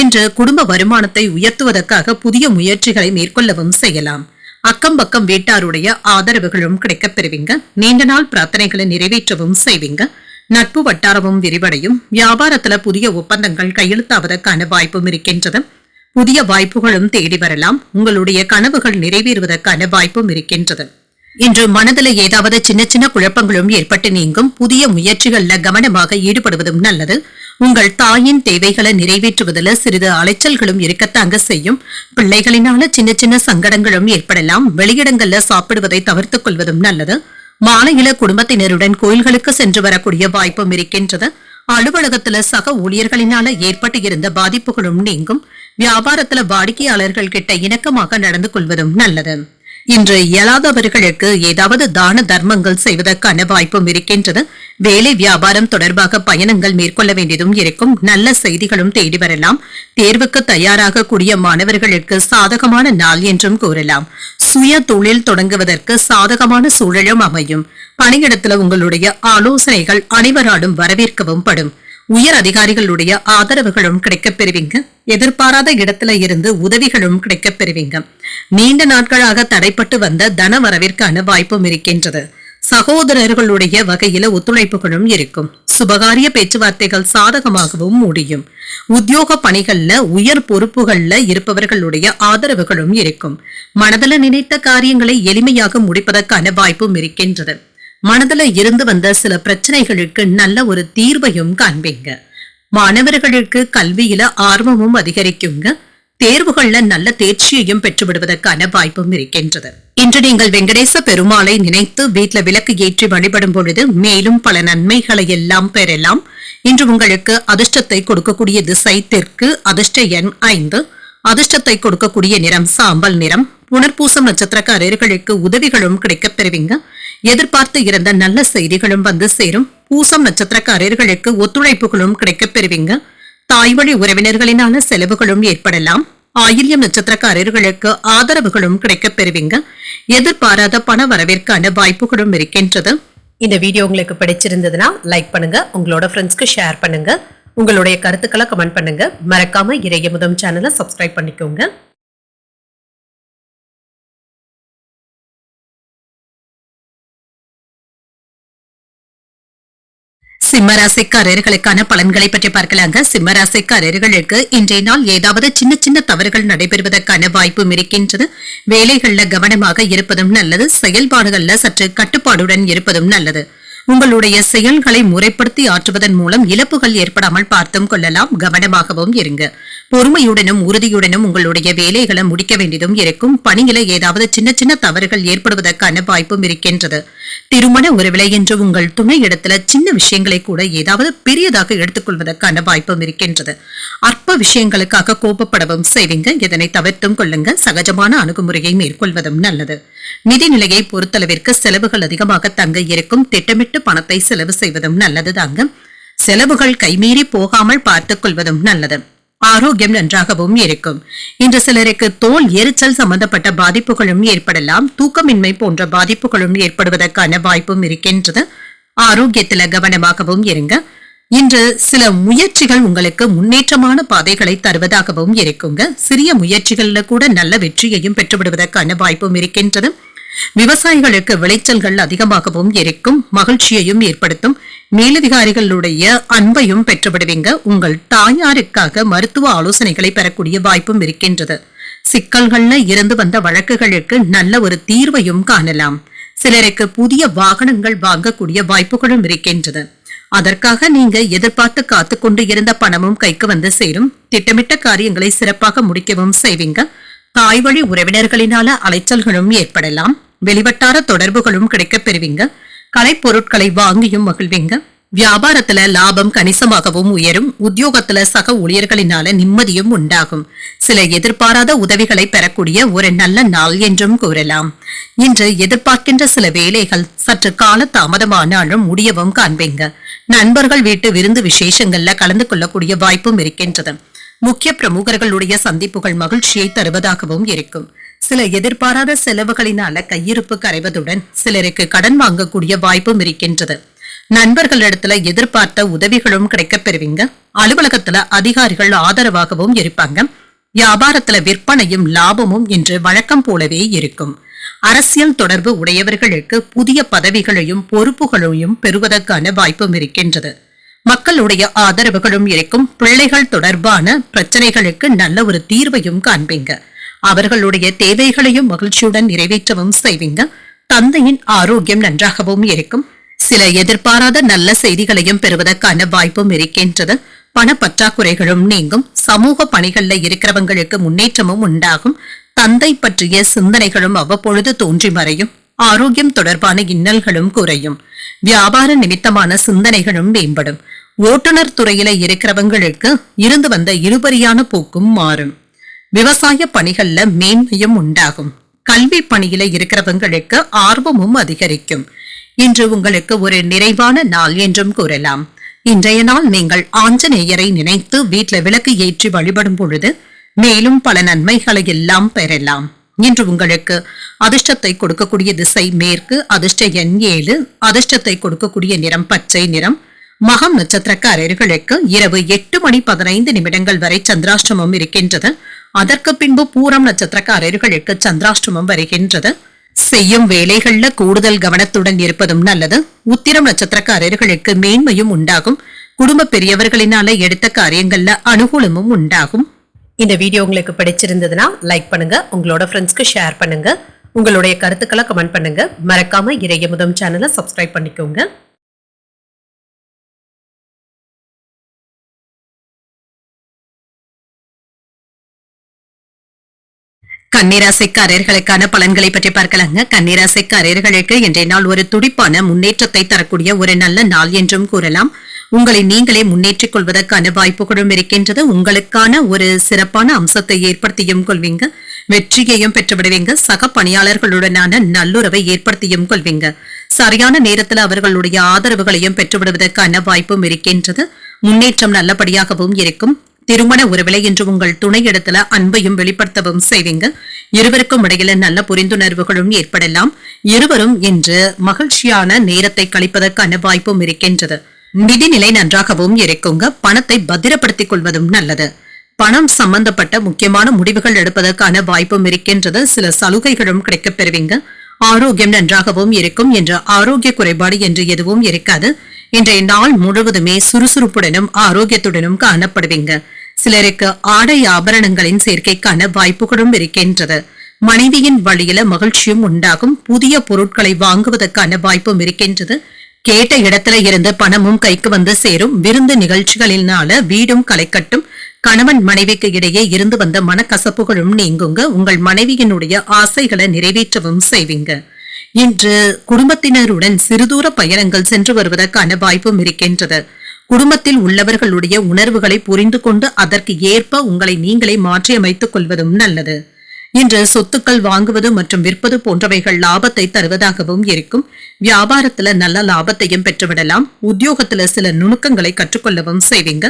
இன்று குடும்ப வருமானத்தை உயர்த்துவதற்காக புதிய முயற்சிகளை மேற்கொள்ளவும் செய்யலாம். அக்கம் பக்கம் வீட்டாருடைய ஆதரவுகளும் கிடைக்கப் பெறுவீங்க. நீண்ட நாள் பிரார்த்தனைகளை நிறைவேற்றவும் செய்வீங்க. நட்பு வட்டாரமும் விரிவடையும். வியாபாரத்துல புதிய ஒப்பந்தங்கள் கையெழுத்தாவதற்கான வாய்ப்பும் இருக்கின்றது. புதிய வாய்ப்புகளும் தேடி வரலாம். உங்களுடைய கனவுகள் நிறைவேறுவதற்கான வாய்ப்பும் இருக்கின்றது. இன்று மனதில் ஏதாவது சின்ன சின்ன குழப்பங்களும் ஏற்பட்டு நீங்கும். புதிய முயற்சிகள்ல கவனமாக ஈடுபடுவதும் நல்லது. உங்கள் தாயின் தேவைகளை நிறைவேற்றுவதில் சிறிது அலைச்சல்களும் இருக்கத்தாங்க செய்யும். பிள்ளைகளினால சின்ன சின்ன சங்கடங்களும் ஏற்படலாம். வெளியிடங்கள்ல சாப்பிடுவதை தவிர்த்துக் கொள்வதும் நல்லது. மாலையில குடும்பத்தினருடன் கோயில்களுக்கு சென்று வரக்கூடிய வாய்ப்பும் இருக்கின்றது. அலுவலகத்துல சக ஊழியர்களினால ஏற்பட்டு இருந்த பாதிப்புகளும் நீங்கும். வியாபாரத்துல வாடிக்கையாளர்கள் கிட்ட இணக்கமாக நடந்து கொள்வதும் நல்லது. இன்று இயலாதவர்களுக்கு ஏதாவது தான தர்மங்கள் செய்வதற்கான வாய்ப்பும் இருக்கின்றது. வேலை வியாபாரம் தொடர்பாக பயணங்கள் மேற்கொள்ள வேண்டியதும் இருக்கும். நல்ல செய்திகளும் தேடி வரலாம். தேர்வுக்கு தயாராக கூடிய மாணவர்களுக்கு சாதகமான நாள் என்றும் கூறலாம். சுய தொழில் தொடங்குவதற்கு சாதகமான சூழலும் அமையும். பணியிடத்துல உங்களுடைய ஆலோசனைகள் அனைவராலும் வரவேற்கவும் படும். உயர் அதிகாரிகளுடைய ஆதரவுகளும் கிடைக்கப் பெறுவீங்க. எதிர்பாராத இடத்துல இருந்து உதவிகளும் கிடைக்கப் பெறுவீங்க. நீண்ட நாட்களாக தடைப்பட்டு வந்த தன வரவிற்கான வாய்ப்பும் இருக்கின்றது. சகோதரர்களுடைய வகையில ஒத்துழைப்புகளும் இருக்கும். சுபகாரிய பேச்சுவார்த்தைகள் சாதகமாகவும் முடியும். உத்தியோக பணிகள்ல உயர் பொறுப்புகள்ல இருப்பவர்களுடைய ஆதரவுகளும் இருக்கும். மனதில் நினைத்த காரியங்களை எளிமையாக முடிப்பதற்கான வாய்ப்பும் இருக்கின்றது. மனதில் இருந்து வந்த சில பிரச்சனைகளுக்கு நல்ல ஒரு தீர்வையும் காண்பீங்க. மாணவர்களுக்கு கல்வியில ஆர்வமும் அதிகரிக்குங்க. தேர்வுகள்ல நல்ல தேர்ச்சியையும் பெற்றுவிடுவதற்கான வாய்ப்பும் இருக்கின்றது. இன்று நீங்கள் வெங்கடேச பெருமாளை நினைத்து வீட்டுல விளக்கு ஏற்றி வழிபடும் பொழுது மேலும் பல நன்மைகளை எல்லாம் பெறலாம். இன்று உங்களுக்கு அதிர்ஷ்டத்தை கொடுக்கக்கூடிய திசை தெற்கு. அதிர்ஷ்ட எண் 5. அதிர்ஷ்டத்தை கொடுக்கக்கூடிய நிறம் சாம்பல் நிறம். புனர்பூசம் நட்சத்திரக்காரர்களுக்கு உதவிகளும் கிடைக்கப் பெறுவீங்க. எதிர்பார்த்து இருந்த நல்ல செய்திகளும் வந்து சேரும். பூசம் நட்சத்திரக்காரர்களுக்கு ஒத்துழைப்புகளும் கிடைக்கப் பெறுவீங்க. தாய்வழி உறவினர்களினான செலவுகளும் ஏற்படலாம். ஆயில்யம் நட்சத்திரக்காரர்களுக்கு ஆதரவுகளும் கிடைக்கப் பெறுவீங்க. எதிர்பாராத பண வரவிற்கான வாய்ப்புகளும் இருக்கின்றது. இந்த வீடியோ உங்களுக்கு பிடிச்சிருந்ததுன்னா லைக் பண்ணுங்க. உங்களோட ஃப்ரெண்ட்ஸ்க்கு ஷேர் பண்ணுங்க. உங்களுடைய கருத்துக்களை கமெண்ட் பண்ணுங்க. மறக்காம இறையமுதம் சேனலை சப்ஸ்கிரைப் பண்ணிக்கோங்க. சிம்மராசிக்காரர்களுக்கான பலன்களை பற்றி பார்க்கலாங்க. சிம்மராசிக்காரர்களுக்கு இன்றைய நாள் ஏதாவது சின்ன சின்ன தவறுகள் நடைபெறுவதற்கான வாய்ப்பும் இருக்கின்றது. வேலைகள்ல கவனமாக இருப்பதும் நல்லது. செயல்பாடுகள்ல சற்று கட்டுப்பாடுடன் இருப்பதும் நல்லது. உங்களுடைய செயல்களை முறைப்படுத்தி ஆற்றுவதன் மூலம் இழப்புகள் ஏற்படாமல் பார்த்தும் கொள்ளலாம். கவனமாகவும் இருங்க. பொறுமையுடனும் உறுதியுடனும் உங்களுடைய வேலைகளை முடிக்க வேண்டியதும் இருக்கும். பணியில ஏதாவது சின்ன சின்ன தவறுகள் ஏற்படுவதற்கான வாய்ப்பும் இருக்கின்றது. திருமண உறவிலை என்று உங்கள் துணை இடத்துல சின்ன விஷயங்களை கூட ஏதாவது பெரியதாக எடுத்துக்கொள்வதற்கான வாய்ப்பும் இருக்கின்றது. அற்ப விஷயங்களுக்காக கோபப்படவும் செய்வீங்க. இதனை தவிர்த்தும் கொள்ளுங்க. சகஜமான அணுகுமுறையை மேற்கொள்வதும் நல்லது. நிதிநிலையை பொறுத்தளவிற்கு செலவுகள் அதிகமாக தங்க இருக்கும். திட்டமிட்டு பணத்தை செலவு செய்வதும் நல்லது தாங்க. செலவுகள் கைமீறி போகாமல் பார்த்துக் கொள்வதும் நல்லது. ஆரோக்கியம் நன்றாகவும் இருக்கும். இன்று சிலருக்கு தோல் எரிச்சல் சம்பந்தப்பட்ட பாதிப்புகளும் ஏற்படலாம். தூக்கமின்மை போன்ற பாதிப்புகளும் ஏற்படுவதற்கான வாய்ப்பும் இருக்கின்றது. ஆரோக்கியத்துல கவனமாகவும் இருங்க. இன்று சில முயற்சிகள் உங்களுக்கு முன்னேற்றமான பாதைகளை தருவதாகவும் இருக்குங்க. சிறிய முயற்சிகள்ல கூட நல்ல வெற்றியையும் பெற்றுவிடுவதற்கான வாய்ப்பும் இருக்கின்றது. விவசாயிகளுக்கு விளைச்சல்கள் அதிகமாகவும் இருக்கும். மகிழ்ச்சியையும் ஏற்படுத்தும். மேலதிகாரிகளுடைய அன்பையும் பெற்றுவிடுவீங்க. உங்கள் தாயாருக்காக மருத்துவ ஆலோசனைகளை பெறக்கூடிய வாய்ப்பும் இருக்கின்றது. சிக்கல்கள்ல இருந்து வந்த வழக்குகளுக்கு நல்ல ஒரு தீர்வையும் காணலாம். சிலருக்கு புதிய வாகனங்கள் வாங்கக்கூடிய வாய்ப்புகளும் இருக்கின்றது. அதற்காக நீங்க எதிர்பார்த்து காத்து கொண்டு இருந்த பணமும் கைக்கு வந்து சேரும். திட்டமிட்ட காரியங்களை சிறப்பாக முடிக்கவும் செய்வீங்க. தாய்வழி உறவினர்களினால அலைச்சல்களும் ஏற்படலாம். வெளிவட்டார தொடர்புகளும் கிடைக்கப் பெறுவீங்க. கலைப்பொருட்களை வாங்கியும் மகிழ்வீங்க. வியாபாரத்துல லாபம் கணிசமாகவும் உயரும். உத்தியோகத்துல சக ஊழியர்களினால நிம்மதியும் உண்டாகும். சில எதிர்பாராத உதவிகளை பெறக்கூடிய ஒரு நல்ல நாள் என்றும் கூறலாம். இன்று எதிர்பார்க்கின்ற சில வேலைகள் சற்று கால தாமதமானாலும் முடியவும் காண்பீங்க. நண்பர்கள் வீட்டு விருந்து விசேஷங்கள்ல கலந்து கொள்ளக்கூடிய வாய்ப்பும் இருக்கின்றது. முக்கிய பிரமுகர்களுடைய சந்திப்புகள் மகிழ்ச்சியை தருவதாகவும் இருக்கும். சில எதிர்பாராத செலவுகளினால கையிருப்பு கரைவதுடன் சிலருக்கு கடன் வாங்கக்கூடிய வாய்ப்பும் இருக்கின்றது. நண்பர்களிடத்துல எதிர்பார்த்த உதவிகளும் கிடைக்கப் பெறுவீங்க. அலுவலகத்துல அதிகாரிகள் ஆதரவாகவும் இருப்பாங்க. வியாபாரத்துல விற்பனையும் லாபமும் இன்று வழக்கம் போலவே இருக்கும். அரசியல் தொடர்பு உடையவர்களுக்கு புதிய பதவிகளையும் பொறுப்புகளையும் பெறுவதற்கான வாய்ப்பும் இருக்கின்றது. மக்களுடைய ஆதரவுகளும் இருக்கும். பிள்ளைகள் தொடர்பான பிரச்சனைகளுக்கு நல்ல ஒரு தீர்வையும் காண்பீங்க. அவர்களுடைய தேவைகளையும் மகிழ்ச்சியுடன் நிறைவேற்றவும் செய்வீங்க. தந்தையின் ஆரோக்கியம் நன்றாகவும் இருக்கும். சில எதிர்பாராத நல்ல செய்திகளையும் பெறுவதற்கான வாய்ப்பும் இருக்கின்றது. பண பற்றாக்குறைகளும் நீங்கும். சமூக பணிகள்ல இருக்கிறவங்களுக்கு முன்னேற்றமும் உண்டாகும். தந்தை பற்றிய சிந்தனைகளும் அவ்வப்பொழுது தோன்றி மறையும். ஆரோக்கியம் தொடர்பான இன்னல்களும் குறையும். வியாபார நிமித்தமான சிந்தனைகளும் மேம்படும். ஓட்டுநர் துறையில இருக்கிறவங்களுக்கு இருந்து வந்த இழுபறியான போக்கும் மாறும். விவசாய பணிகள்ல மேன்மையும் உண்டாகும். கல்வி பணியில இருக்கிறவங்களுக்கு ஆர்வமும் அதிகரிக்கும். இன்று உங்களுக்கு ஒரு நிறைவான நாள் என்றும் கூறலாம். இன்றைய நாள் நீங்கள் ஆஞ்சநேயரை நினைத்து வீட்டுல விளக்கு ஏற்றி வழிபடும் பொழுது மேலும் பல நன்மைகளை எல்லாம் பெறலாம். இன்று உங்களுக்கு அதிர்ஷ்டத்தை கொடுக்கக்கூடிய திசை மேற்கு. அதிர்ஷ்ட எண் 7. அதிர்ஷ்டத்தை கொடுக்கக்கூடிய நிறம் பச்சை நிறம். மகம் நட்சத்திரக்காரர்களுக்கு இரவு 8:15 வரை சந்திராஷ்டமம் இருக்கின்றது. அதற்கு பின்பு பூரம் நட்சத்திரக்காரர்களுக்கு சந்திராஷ்டமம் வருகின்றது. செய்யும் வேலைகள்ல கூடுதல் கவனத்துடன் இருப்பதும் நல்லது. உத்திரம் நட்சத்திரக்காரர்களுக்கு மேன்மையும் உண்டாகும். குடும்ப பெரியவர்களினால எடுத்த காரியங்கள்ல அனுகூலமும் உண்டாகும். இந்த வீடியோ உங்களுக்கு பிடிச்சிருந்ததுன்னா லைக் பண்ணுங்க. உங்களோட ஃப்ரெண்ட்ஸ்க்கு ஷேர் பண்ணுங்க. உங்களுடைய கருத்துக்களை கமெண்ட் பண்ணுங்க. மறக்காம இறையமுதம் சேனலை சப்ஸ்கிரைப் பண்ணிக்கோங்க. கன்னிராசிக்காரர்களுக்கான பலன்களை பற்றி பார்க்கலாங்க. கன்னிராசிக்காரர்களுக்கு இன்றைய நாள் ஒரு துடிப்பான முன்னேற்றத்தை தரக்கூடிய ஒரு நல்ல நாள் என்றும் கூறலாம். உங்களை நீங்களே முன்னேற்றிக் கொள்வதற்கான வாய்ப்புகளும் இருக்கின்றது. உங்களுக்கான ஒரு சிறப்பான அம்சத்தை ஏற்படுத்தியும் கொள்வீங்க. வெற்றியையும் பெற்றுவிடுவீங்க. சக பணியாளர்களுடனான நல்லுறவை ஏற்படுத்தியும் கொள்வீங்க. சரியான நேரத்தில் அவர்களுடைய ஆதரவுகளையும் பெற்றுவிடுவதற்கான வாய்ப்பும் இருக்கின்றது. முன்னேற்றம் நல்லபடியாகவும் இருக்கும். திருமண உறவில இன்று உங்கள் துணை இடத்துல அன்பையும் வெளிப்படுத்தவும் செய்வீங்க. இருவருக்கும் இடையில நல்ல புரிந்துணர்வுகளும் ஏற்படலாம். இருவரும் இன்று மகிழ்ச்சியான நேரத்தை கழிப்பதற்கான வாய்ப்பும் இருக்கின்றது. நிதிநிலை நன்றாகவும் இருக்குங்க. பணத்தை பத்திரப்படுத்திக் கொள்வதும் நல்லது. பணம் சம்பந்தப்பட்ட முக்கியமான முடிவுகள் எடுப்பதற்கான வாய்ப்பும் இருக்கின்றது. சில சலுகைகளும் கிடைக்கப் பெறுவீங்க. ஆரோக்கியம் நன்றாகவும் இருக்கும். என்ற ஆரோக்கிய குறைபாடு என்று எதுவும் இருக்காது. இன்றைய நாள் முழுவதுமே சுறுசுறுப்புடனும் ஆரோக்கியத்துடனும் காணப்படுவீங்க. சிலருக்கு ஆடை ஆபரணங்களின் சேர்க்கைக்கான வாய்ப்புகளும் இருக்கின்றது. மனைவியின் வழியில மகிழ்ச்சியும் உண்டாகும். புதிய பொருட்களை வாங்குவதற்கான வாய்ப்பும் இருக்கின்றது. கேட்ட இடத்துல இருந்து பணமும் கைக்கு வந்து சேரும். விருந்து நிகழ்ச்சிகளினால வீடும் களைக்கட்டும். கணவன் மனைவிக்கு இடையே இருந்து வந்த மனக்கசப்புகளும் நீங்குங்க. உங்கள் மனைவியினுடைய ஆசைகளை நிறைவேற்றவும் செய்வீங்க. இன்று குடும்பத்தினருடன் சிறுதூர பயணங்கள் சென்று வருவதற்கான வாய்ப்பும் இருக்கின்றது. குடும்பத்தில் உள்ளவர்களுடைய உணர்வுகளை புரிந்து கொண்டு அதற்கு ஏற்ப உங்களை நீங்களே மாற்றியமைத்துக் கொள்வதும் நல்லது. இன்று சொத்துக்கள் வாங்குவது மற்றும் விற்பது போன்றவைகள் லாபத்தை தருவதாகவும் இருக்கும். வியாபாரத்துல நல்ல லாபத்தையும் பெற்றுவிடலாம். உத்தியோகத்துல சில நுணுக்கங்களை கற்றுக்கொள்ளவும் செய்வீங்க.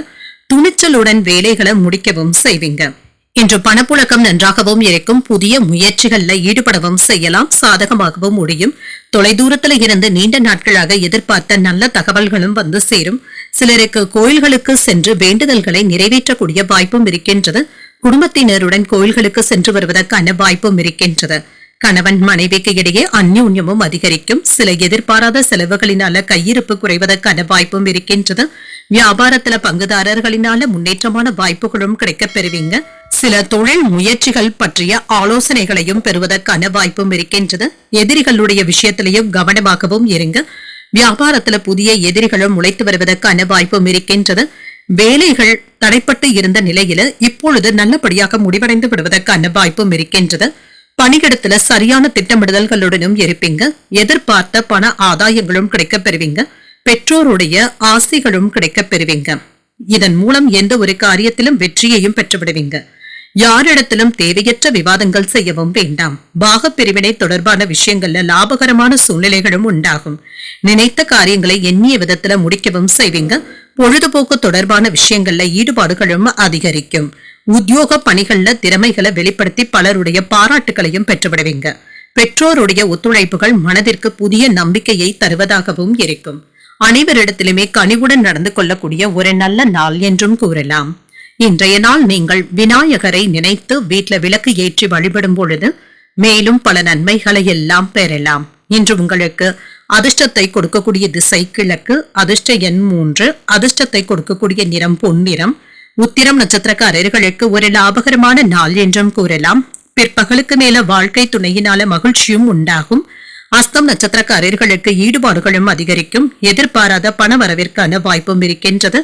துணிச்சலுடன் வேலைகளை முடிக்கவும் செய்வீங்க. இன்று பணப்புழக்கம் நன்றாகவும் இருக்கும். புதிய முயற்சிகள்ல ஈடுபடவும் செய்யலாம். சாதகமாகவும் முடியும். தொலைதூரத்துல இருந்து நீண்ட நாட்களாக எதிர்பார்த்த நல்ல தகவல்களும் வந்து சேரும். சிலருக்கு கோயில்களுக்கு சென்று வேண்டுதல்களை நிறைவேற்றக்கூடிய வாய்ப்பும் இருக்கின்றது. குடும்பத்தினருடன் கோயில்களுக்கு சென்று வருவதற்கான வாய்ப்பும் இருக்கின்றது. கணவன் மனைவிக்கு இடையே அந்யோன்யமும் அதிகரிக்கும். சில எதிர்பாராத செலவுகளினால கையிருப்பு குறைவதற்கான வாய்ப்பும் இருக்கின்றது. வியாபாரத்துல பங்குதாரர்களினால முன்னேற்றமான வாய்ப்புகளும் கிடைக்கப் பெறுவீங்க. சில தொழில் முயற்சிகள் பற்றிய ஆலோசனைகளையும் பெறுவதற்கான வாய்ப்பும் இருக்கின்றது. எதிரிகளுடைய விஷயத்திலையும் கவனமாகவும் இருங்க. வியாபாரத்துல புதிய எதிரிகளும் முளைத்து வருவதற்கான வாய்ப்பும் இருக்கின்றது. வேலைகள் தடைப்பட்டு இருந்த நிலையில இப்பொழுது நல்லபடியாக முடிவடைந்து விடுவதற்கான வாய்ப்பும் இருக்கின்றது. பணியிடத்துல சரியான திட்டமிடுதல்களுடனும் இருப்பீங்க. எதிர்பார்த்த பண ஆதாயங்களும் கிடைக்கப் பெறுவீங்க. பெற்றோருடைய ஆசைகளும் கிடைக்கப் பெறுவீங்க. இதன் மூலம் எந்த ஒரு காரியத்திலும் வெற்றியையும் பெற்றுவிடுவீங்க. யாரிடத்திலும் தேவையற்ற விவாதங்கள் செய்யவும் வேண்டாம். பாக பிரிவினை தொடர்பான விஷயங்கள்ல லாபகரமான சூழ்நிலைகளும் உண்டாகும். நினைத்த காரியங்களை எண்ணிய விதத்துல முடிக்கவும் செய்வீங்க. பொழுதுபோக்கு தொடர்பான விஷயங்கள்ல ஈடுபாடுகளும் அதிகரிக்கும். உத்தியோக பணிகள்ல திறமைகளை வெளிப்படுத்தி பலருடைய பாராட்டுகளையும் பெற்றுவிடுவீங்க. பெற்றோருடைய ஒத்துழைப்புகள் மனதிற்கு புதிய நம்பிக்கையை தருவதாகவும் இருக்கும். அனைவரிடத்திலுமே கனிவுடன் நடந்து கொள்ளக்கூடிய ஒரு நல்ல நாள் என்றும் கூறலாம். இன்றைய நாள் நீங்கள் விநாயகரை நினைத்து வீட்ல விளக்கு ஏற்றி வழிபடும் பொழுது மேலும் பல நன்மைகளை எல்லாம் பெறலாம். இன்று உங்களுக்கு அதிர்ஷ்டத்தை கொடுக்கக்கூடிய திசை கிழக்கு, அதிர்ஷ்ட எண் 3, அதிர்ஷ்டத்தை கொடுக்கக்கூடிய நிறம் பொன்னிறம். உத்திரம் நட்சத்திரக்காரர்களுக்கு ஒரு லாபகரமான நாள் என்றும் கூறலாம். பிற்பகலுக்கு மேல வாழ்க்கை துணையினால மகிழ்ச்சியும் உண்டாகும். அஸ்தம் நட்சத்திரக்காரர்களுக்கு ஈடுபாடுகளும் அதிகரிக்கும். எதிர்பாராத பண வரவிற்கான வாய்ப்பும் இருக்கின்றது.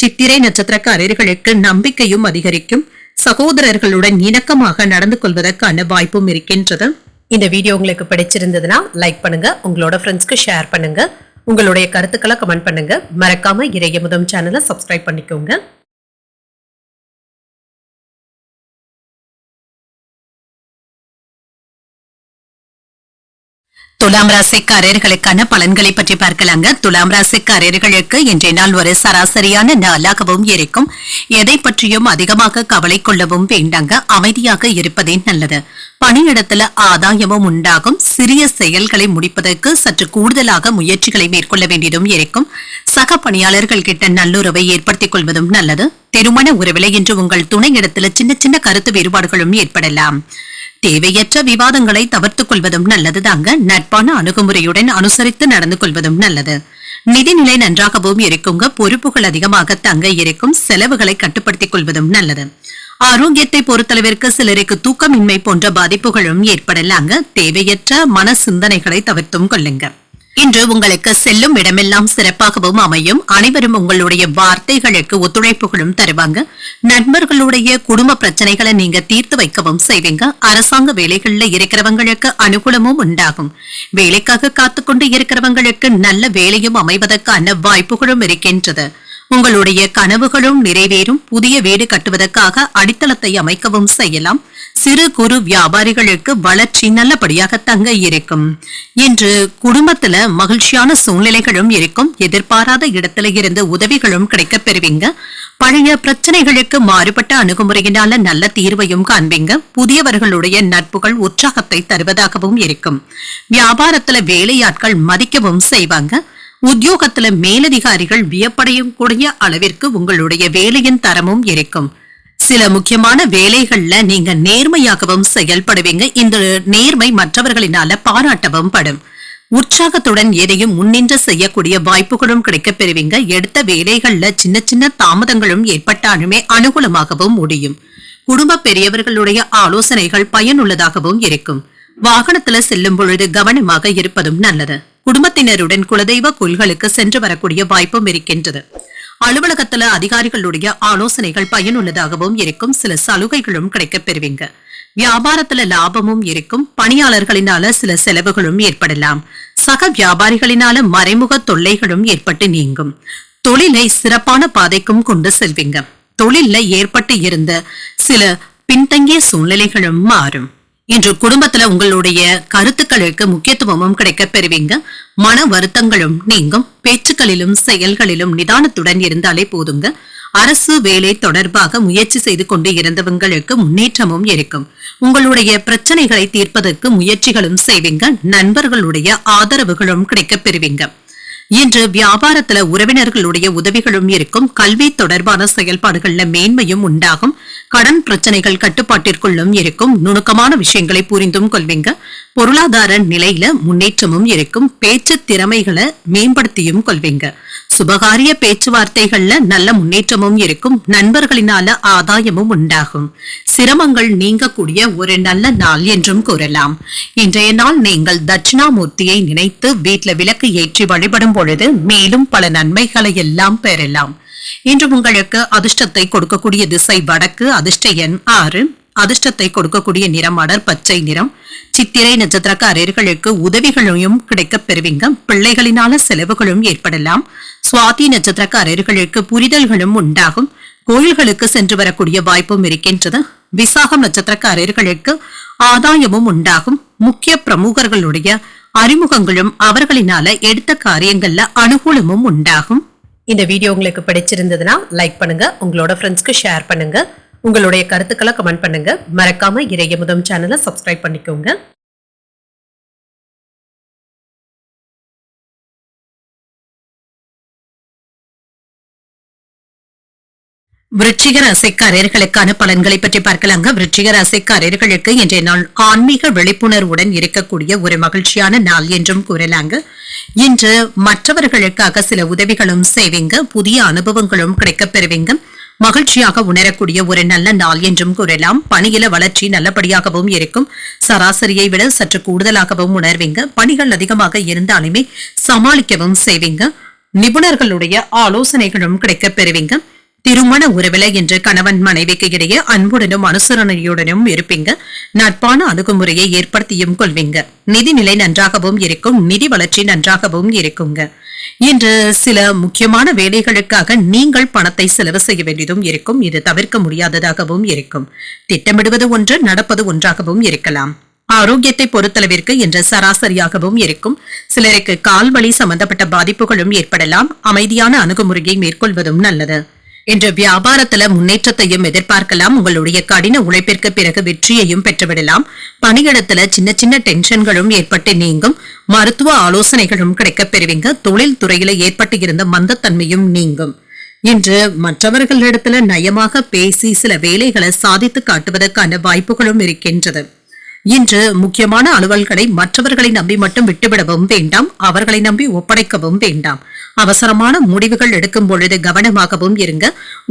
சித்திரை நட்சத்திரக்காரர்களுக்கு நம்பிக்கையும் அதிகரிக்கும். சகோதரர்களுடன் இணக்கமாக நடந்து கொள்வதற்கான வாய்ப்பும் இருக்கின்றது. இந்த வீடியோ உங்களுக்கு பிடிச்சிருந்ததுன்னா லைக் பண்ணுங்க, உங்களோட ஃப்ரெண்ட்ஸ்க்கு ஷேர் பண்ணுங்க, உங்களுடைய கருத்துக்களை கமெண்ட் பண்ணுங்க. மறக்காம இறையமுதம் சேனலை சப்ஸ்கிரைப் பண்ணிக்கோங்க. துலாம் ராசிக்காரர்களுக்கான பலன்களை பற்றி பார்க்கலாங்க. துலாம் ராசிக்காரர்களுக்கு இன்றைய நாள் ஒரு சராசரியான நாளாகவும் இருக்கும். எதை பற்றியும் அதிகமாக கவலை கொள்ளவும் வேண்டாங்க. அமைதியாக இருப்பதே நல்லது. பணியிடத்துல ஆதாயமும் உண்டாகும். சிறிய செயல்களை முடிப்பதற்கு சற்று கூடுதலாக முயற்சிகளை மேற்கொள்ள வேண்டியதும் இருக்கும். சக பணியாளர்கள் கிட்ட நல்லுறவை ஏற்படுத்திக் கொள்வதும் நல்லது. திருமண உறவில இன்று உங்கள் துணையிடத்துல சின்ன சின்ன கருத்து வேறுபாடுகளும் ஏற்படலாம். தேவையற்ற விவாதங்களை தவிர்த்துக் கொள்வதும் நல்லதுதாங்க. நட்பான அணுகுமுறையுடன் அனுசரித்து நடந்து கொள்வதும் நல்லது. நிதிநிலை நன்றாகவும் இருக்குங்க. பொறுப்புகள் அதிகமாக தங்க இருக்கும். செலவுகளை கட்டுப்படுத்திக் கொள்வதும் நல்லது. ஆரோக்கியத்தை பொறுத்தளவிற்கு சிலருக்கு தூக்கமின்மை போன்ற பாதிப்புகளும் ஏற்படலாங்க. தேவையற்ற மன சிந்தனைகளை தவிர்த்தும் கொள்ளுங்க. இன்று உங்களுக்கு செல்லும் இடமெல்லாம் சிறப்பாகவும் அமையும். அனைவரும் உங்களுடைய வார்த்தைகளுக்கு ஒத்துழைப்புகளும் தருவாங்க. நண்பர்களுடைய குடும்ப பிரச்சனைகளை நீங்க தீர்த்து வைக்கவும் செய்வீங்க. அரசாங்க வேலைகள்ல இருக்கிறவங்களுக்கு அனுகூலமும் உண்டாகும். வேலைக்காக காத்துக்கொண்டு இருக்கிறவங்களுக்கு நல்ல வேலையும் அமைவதற்கான வாய்ப்புகளும் இருக்கின்றது. உங்களுடைய கனவுகளும் நிறைவேறும். புதிய வீடு கட்டுவதற்காக அடித்தளத்தை அமைக்கவும் செய்யலாம். சிறு குறு வியாபாரிகளுக்கு வளர்ச்சி நல்லபடியாக தங்க இருக்கும். இன்று குடும்பத்துல மகிழ்ச்சியான சூழ்நிலைகளும் இருக்கும். எதிர்பாராத இடத்துல இருந்து உதவிகளும் கிடைக்கப் பெறுவீங்க. பழைய பிரச்சனைகளுக்கு மாறுபட்ட அணுகுமுறையினால நல்ல தீர்வையும் காண்பீங்க. புதியவர்களுடைய நட்புகள் உற்சாகத்தை தருவதாகவும் இருக்கும். வியாபாரத்துல வேலையாட்கள் மதிக்கவும் செய்வாங்க. உத்தியோகத்துல மேலதிகாரிகள் வியப்படையும் கூடிய அளவிற்கு உங்களுடைய வேலையின் தரமும் இருக்கும். சில முக்கியமான வேலைகள்ல நீங்க நேர்மையாகவும் செயல்படுவீங்க. இந்த நேர்மை மற்றவர்களினால பாராட்டவும் படும். உற்சாகத்துடன் எதையும் முன்னின்று செய்யக்கூடிய வாய்ப்புகளும் கிடைக்கப் பெறுவீங்க. எடுத்த வேலைகள்ல சின்ன சின்ன தாமதங்களும் ஏற்பட்டாலுமே அனுகூலமாகவும் முடியும். குடும்ப பெரியவர்களுடைய ஆலோசனைகள் பயனுள்ளதாகவும் இருக்கும். வாகனத்துல செல்லும் பொழுது கவனமாக இருப்பதும் நல்லது. குடும்பத்தினருடன் குலதெய்வ கோயில்களுக்கு சென்று வரக்கூடிய வாய்ப்பும் இருக்கின்றது. அலுவலகத்துல அதிகாரிகளுடைய ஆலோசனைகள் பயனுள்ளதாகவும் இருக்கும். சில சலுகைகளும் கிடைக்கப் பெறுவீங்க. வியாபாரத்துல லாபமும் இருக்கும். பணியாளர்களினால சில செலவுகளும் ஏற்படலாம். சக வியாபாரிகளினால மறைமுக தொல்லைகளும் ஏற்பட்டு நீங்கும். தொழிலை சிறப்பான பாதைக்கும் கொண்டு செல்வீங்க. தொழில்ல ஏற்பட்டு இருந்த சில பின்தங்கிய சூழ்நிலைகளும் மாறும். இன்று குடும்பத்துல உங்களுடைய கருத்துக்களுக்கு முக்கியத்துவமும் கிடைக்கப் பெறுவீங்க. மன வருத்தங்களும் நீங்கும். பேச்சுக்களிலும் செயல்களிலும் நிதானத்துடன் இருந்தாலே போதுங்க. அரசு வேலை தொடர்பாக முயற்சி செய்து கொண்டு இருந்தவங்களுக்கு முன்னேற்றமும் இருக்கும். உங்களுடைய பிரச்சனைகளை தீர்ப்பதற்கு முயற்சிகளும் செய்வீங்க. நண்பர்களுடைய ஆதரவுகளும் கிடைக்கப் பெறுவீங்க. இன்று வியாபாரத்துல உறவினர்களுடைய உதவிகளும் இருக்கும். கல்வி தொடர்பான செயல்பாடுகள்ல மேன்மையும் உண்டாகும். கடன் பிரச்சனைகள் கட்டுப்பாட்டிற்குள்ளும் இருக்கும். நுணுக்கமான விஷயங்களை புரிந்தும் கொள்வீங்க. பொருளாதார நிலையில முன்னேற்றமும் இருக்கும். பேச்சு திறமைகளை மேம்படுத்தியும் கொள்வீங்க. சுபகாரிய பேச்சுவார்த்தைகள்ல நல்ல முன்னேற்றமும் இருக்கும். நண்பர்களினால ஆதாயமும் உண்டாகும். சிரமங்கள் நீங்கக்கூடிய ஒரு நல்ல நாள் என்றும் கூறலாம். இன்றைய நாள் நீங்கள் தட்சிணாமூர்த்தியை நினைத்து வீட்ல விளக்கு ஏற்றி வழிபடும் பொழுது மேலும் பல நன்மைகளை எல்லாம் பெறலாம். இன்று உங்களுக்கு அதிர்ஷ்டத்தை கொடுக்கக்கூடிய திசை வடக்கு, அதிர்ஷ்ட எண் 6, அதிர்ஷ்டத்தை கொடுக்கக்கூடிய நிறம் அடர் பச்சை நிறம். சித்திரை நட்சத்திரக்காரர்களுக்கு உதவிகளையும் கிடைக்கப் பெறுவீங்க. பிள்ளைகளினால செலவுகளும் ஏற்படலாம். சுவாதி நட்சத்திரக்காரர்களுக்கு புரிதல்களும் உண்டாகும். கோயில்களுக்கு சென்று வரக்கூடிய வாய்ப்பும் இருக்கின்றது. விசாகம் நட்சத்திரக்காரர்களுக்கு ஆதாயமும் உண்டாகும். முக்கிய பிரமுகர்களுடைய அறிமுகங்களும் அவர்களினால எடுத்த காரியங்கள்ல அனுகூலமும் உண்டாகும். இந்த வீடியோ உங்களுக்கு பிடிச்சிருந்ததுன்னா லைக் பண்ணுங்க, உங்களோட ஃப்ரெண்ட்ஸ்க்கு ஷேர் பண்ணுங்க, உங்களுடைய கருத்துக்களை கமெண்ட் பண்ணுங்க. மறக்காம இறையமுதம் சேனலை சப்ஸ்கிரைப் பண்ணிக்கோங்க. விருச்சிக ராசிக்காரர்களுக்கான பலன்களை பற்றி பார்க்கலாங்க. விருச்சிக ராசிக்காரர்களுக்கு இன்றைய நாள் ஆன்மீக விழிப்புணர்வுடன் இருக்கக்கூடிய ஒரு மகிழ்ச்சியான நாள் என்றும் கூறலாங்க. இன்று மற்றவர்களுக்காக சில உதவிகளும் செய்வீங்க. புதிய அனுபவங்களும் கிடைக்கப் பெறுவீங்க. மகிழ்ச்சியாக உணரக்கூடிய ஒரு நல்ல நாள் என்றும் கூறலாம். பணியில வளர்ச்சி நல்லபடியாகவும் இருக்கும். சராசரியை விட சற்று கூடுதலாகவும் உணர்வீங்க. பணிகள் அதிகமாக இருந்தாலுமே சமாளிக்கவும் செய்வீங்க. நிபுணர்களுடைய ஆலோசனைகளும் கிடைக்கப் பெறுவீங்க. திருமண உறவில என்ற கணவன் மனைவிக்கு இடையே அன்புடனும் அனுசரணையுடனும் இருப்பீங்க. நட்பான அணுகுமுறையை ஏற்படுத்தியும் கொள்வீங்க. நிதிநிலை நன்றாகவும் இருக்கும். நிதி வளர்ச்சி நன்றாகவும் இருக்குங்க. இன்று சில முக்கியமான வேலைகளுக்காக நீங்கள் பணத்தை செலவு செய்ய வேண்டியதும் இருக்கும். இது தவிர்க்க முடியாததாகவும் இருக்கும். திட்டமிடுவது ஒன்று, நடப்பது ஒன்றாகவும் இருக்கலாம். ஆரோக்கியத்தை பொறுத்தளவிற்கு இன்று சராசரியாகவும் இருக்கும். சிலருக்கு கால்வலி சம்பந்தப்பட்ட பாதிப்புகளும் ஏற்படலாம். அமைதியான அணுகுமுறையை மேற்கொள்வதும் நல்லது. இன்று வியாபாரத்துல முன்னேற்றத்தையும் எதிர்பார்க்கலாம். உங்களுடைய கடின உழைப்பிற்கு பிறகு வெற்றியையும் பெற்றுவிடலாம். பணியிடத்துல சின்ன சின்ன டென்ஷன்களும் ஏற்பட்டு நீங்கும். மருத்துவ ஆலோசனைகளும் கிடைக்கப் பெறுவீங்க. தொழில் துறையில ஏற்பட்டு இருந்த மந்தத்தன்மையும் நீங்கும். இன்று மற்றவர்களிடத்துல நயமாக பேசி சில வேலைகளை சாதித்து காட்டுவதற்கான வாய்ப்புகளும் இருக்கின்றது. இன்று முக்கியமான அலுவல்களை மற்றவர்களை நம்பி மட்டும் விட்டுவிடவும் வேண்டாம். அவர்களை நம்பி ஒப்படைக்கவும் வேண்டாம். அவசரமான முடிவுகள் எடுக்கும் பொழுது கவனமாகவும் இருங்க.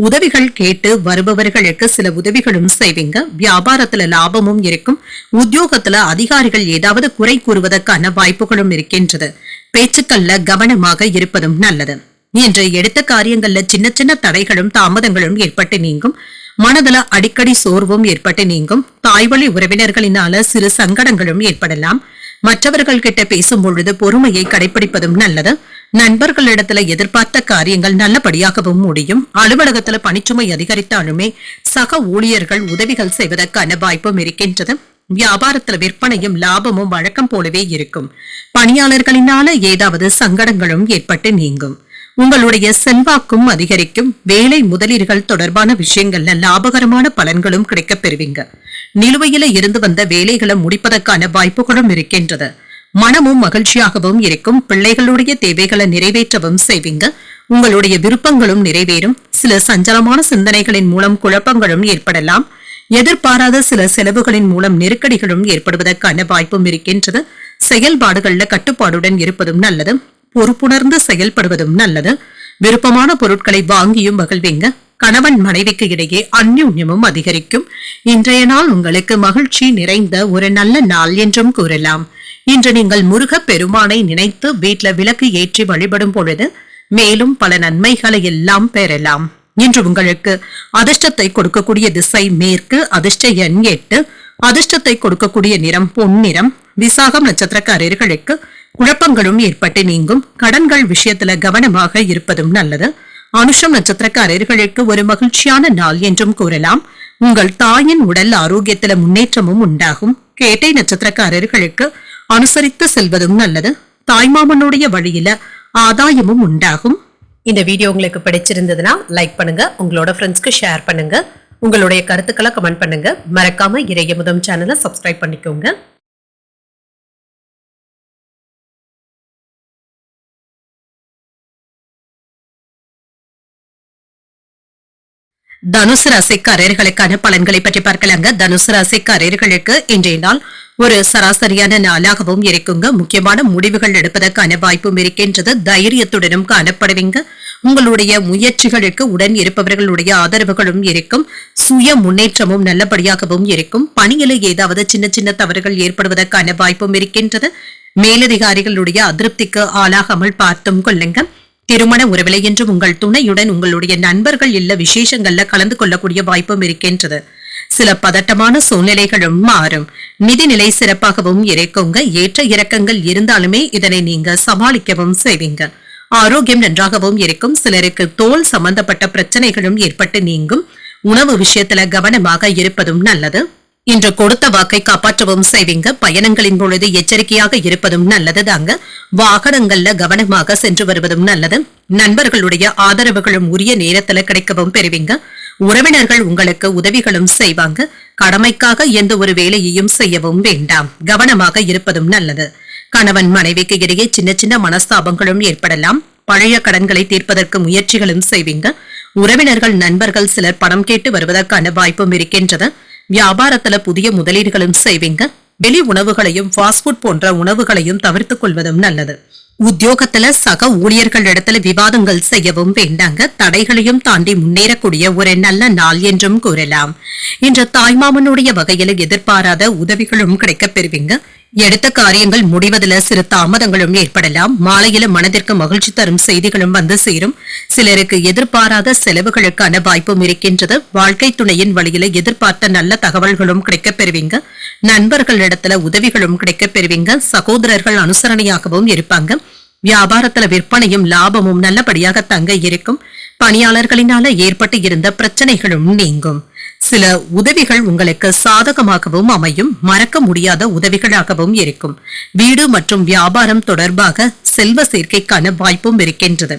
உதவிகள் கேட்டு வருபவர்களுக்கு சில உதவிகளும் செய்வீங்க. வியாபாரத்துல லாபமும் இருக்கும். உத்தியோகத்துல அதிகாரிகள் ஏதாவது குறை கூறுவதற்கான வாய்ப்புகளும் இருக்கின்றது. பேச்சுக்கள்ல கவனமாக இருப்பதும் நல்லது. இன்று எடுத்த காரியங்கள்ல சின்ன சின்ன தடைகளும் தாமதங்களும் ஏற்பட்டு நீங்கும். மனதுல அடிக்கடி சோர்வும் ஏற்பட்டு நீங்கும். தாய்வழி உறவினர்களினால சிறு சங்கடங்களும் ஏற்படலாம். மற்றவர்கள் கிட்ட பேசும் பொழுது பொறுமையை கடைபிடிப்பதும் நல்லது. நண்பர்களிடத்துல எதிர்பார்த்த காரியங்கள் நல்லபடியாகவும் முடியும். அலுவலகத்துல பணிச்சுமை அதிகரித்தாலுமே சக ஊழியர்கள் உதவிகள் செய்வதற்கான வாய்ப்பும் இருக்கின்றது. வியாபாரத்துல விற்பனையும் லாபமும் வழக்கம் போலவே இருக்கும். பணியாளர்களினால ஏதாவது சங்கடங்களும் ஏற்பட்டு நீங்கும். உங்களுடைய செல்வாக்கும் அதிகரிக்கும். வேலை முதலீடுகள் தொடர்பான விஷயங்கள்ல லாபகரமான பலன்களும் கிடைக்கப் பெறுவீங்க. நிலுவையில இருந்து வந்த வேலைகளை முடிப்பதற்கான வாய்ப்புகளும் இருக்கின்றது. மனமும் மகிழ்ச்சியாகவும் இருக்கும். பிள்ளைகளுடைய தேவைகளை நிறைவேற்றவும் செய்வீங்க. உங்களுடைய விருப்பங்களும் நிறைவேறும். சில சஞ்சலமான சிந்தனைகளின் மூலம் குழப்பங்களும் ஏற்படலாம். எதிர்பாராத சில செலவுகளின் மூலம் நெருக்கடிகளும் ஏற்படுவதற்கான வாய்ப்பும் இருக்கின்றது. செயல்பாடுகள்ல கட்டுப்பாடுடன் இருப்பதும் நல்லது. பொறுப்புணர்ந்து செயல்படுவதும் நல்லது. விருப்பமான பொருட்களை வாங்கியும் மகிழ்வீங்க. கணவன் மனைவிக்கு இடையே அந்யோன்யமும் அதிகரிக்கும். இன்றைய நாள் உங்களுக்கு மகிழ்ச்சி நிறைந்த ஒரு நல்ல நாள் என்றும் கூறலாம். இன்று நீங்கள் முருகப் பெருமானை நினைத்து வீட்ல விளக்கு ஏற்றி வழிபடும் பொழுது மேலும் பல நன்மைகளை எல்லாம் பெறலாம். இன்று உங்களுக்கு அதிர்ஷ்டத்தை கொடுக்கக்கூடிய திசை மேற்கு. அதிர்ஷ்ட எண் 8. அதிர்ஷ்டத்தை கொடுக்கக்கூடிய நிறம் பொன்னிறம். விசாகம் நட்சத்திரக்காரர்களுக்கு குழப்பங்களும் ஏற்பட்டு நீங்கும். கடன்கள் விஷயத்துல கவனமாக இருப்பதும் நல்லது. அனுஷம் நட்சத்திரக்காரர்களுக்கு ஒரு மகிழ்ச்சியான நாள் என்றும் கூறலாம். உங்கள் தாயின் உடல் ஆரோக்கியத்துல முன்னேற்றமும் உண்டாகும். கேட்டை நட்சத்திரக்காரர்களுக்கு அனுசரித்து செல்வதும் நல்லது. தாய்மாமனுடைய வழியில ஆதாயமும் உண்டாகும். இந்த வீடியோ உங்களுக்கு பிடிச்சிருந்ததுன்னா லைக் பண்ணுங்க, உங்களோட ஃப்ரெண்ட்ஸ்க்கு ஷேர் பண்ணுங்க, உங்களுடைய கருத்துக்களை கமெண்ட் பண்ணுங்க. மறக்காம இறையமுதம் சேனலை சப்ஸ்கிரைப் பண்ணிக்கோங்க. தனுசு ராசிக்காரர்களுக்கான பலன்களை பற்றி பார்க்கலாங்க. தனுசு ராசிக்காரர்களுக்கு இன்றைய நாள் ஒரு சராசரியான நாளாகவும் இருக்குங்க. முக்கியமான முடிவுகள் எடுப்பதற்கான வாய்ப்பும் இருக்கின்றது. தைரியத்துடனும் காணப்படுவீங்க. உங்களுடைய முயற்சிகளுக்கு உடன் இருப்பவர்களுடைய ஆதரவுகளும் இருக்கும். சுய முன்னேற்றமும் நல்லபடியாகவும் இருக்கும். பணியில ஏதாவது சின்ன சின்ன தவறுகள் ஏற்படுவதற்கான வாய்ப்பும் இருக்கின்றது. மேலதிகாரிகளுடைய அதிருப்திக்கு ஆளாகாமல் பார்த்தும் கொள்ளுங்க. திருமண உறவிலை என்று உங்கள் துணையுடன் உங்களுடைய நண்பர்கள் இல்ல விசேஷங்கள்ல கலந்து கொள்ளக்கூடிய வாய்ப்பும் இருக்கின்றது. சில பதட்டமான சூழ்நிலைகளும் மாறும். நிதிநிலை சிறப்பாகவும் இருக்குங்க. ஏற்ற இறக்கங்கள் இருந்தாலுமே இதனை நீங்க சமாளிக்கவும் செய்வீங்க. ஆரோக்கியம் நன்றாகவும் இருக்கும். சிலருக்கு தோல் சம்பந்தப்பட்ட பிரச்சனைகளும் ஏற்பட்டு நீங்கும். உணவு விஷயத்துல கவனமாக இருப்பதும் நல்லது. இன்று கொடுத்த வாக்கை காப்பாற்றவும் செய்வீங்க. பயணங்களின் பொழுது எச்சரிக்கையாக இருப்பதும் நல்லது தாங்க. வாகனங்கள்ல கவனமாக சென்று வருவதும் நல்லது. நண்பர்களுடைய ஆதரவுகளும் உரிய நேரத்துல கிடைக்கவும் பெறுவீங்க. உறவினர்கள் உங்களுக்கு உதவிகளும் செய்வாங்க. கடமைக்காக எந்த ஒரு வேலையையும் செய்யவும் வேண்டாம். கவனமாக இருப்பதும் நல்லது. கணவன் மனைவிக்கு இடையே சின்ன சின்ன மனஸ்தாபங்களும் ஏற்படலாம். பழைய கடன்களை தீர்ப்பதற்கு முயற்சிகளும் செய்வீங்க. உறவினர்கள் நண்பர்கள் சிலர் பணம் கேட்டு வருவதற்கான வாய்ப்பும் இருக்கின்றது. வியாபாரத்துல புதிய முதலீடுகளும் செய்வீங்க. வெளி உணவுகளையும் ஃபாஸ்ட் ஃபுட் போன்ற உணவுகளையும் தவிர்த்துக் கொள்வதும் நல்லது. உத்தியோகத்துல சக ஊழியர்களிடத்துல விவாதங்கள் செய்யவும் வேண்டாங்க. தடைகளையும் தாண்டி முன்னேறக்கூடிய ஒரு நல்ல நாள் என்றும் கூறலாம். இன்று தாய்மாமனுடைய வகையில் எதிர்பாராத உதவிகளும் கிடைக்கப் பெறுவீங்க. எடுத்த காரியங்கள் முடிவதில் சிறு தாமதங்களும் ஏற்படலாம். மாலையில மனதிற்கு மகிழ்ச்சி தரும் செய்திகளும் வந்து சேரும். சிலருக்கு எதிர்பாராத செலவுகளுக்கான வாய்ப்பும் இருக்கின்றது. வாழ்க்கை துணையின் வழியில எதிர்பார்த்த நல்ல தகவல்களும் கிடைக்கப் பெறுவீங்க. நண்பர்களிடத்துல உதவிகளும் கிடைக்கப் பெறுவீங்க. சகோதரர்கள் அனுசரணையாகவும் இருப்பாங்க. வியாபாரத்துல விற்பனையும் லாபமும் நல்லபடியாக தங்க இருக்கும். பணியாளர்களினால ஏற்பட்டு இருந்த பிரச்சனைகளும் நீங்கும். சில உதவிகள் உங்களுக்கு சாதகமாகவும் அமையும். மறக்க முடியாத உதவிகளாகவும் இருக்கும். வீடு மற்றும் வியாபாரம் தொடர்பாக செல்வ சேர்க்கைக்கான வாய்ப்பும் இருக்கின்றது.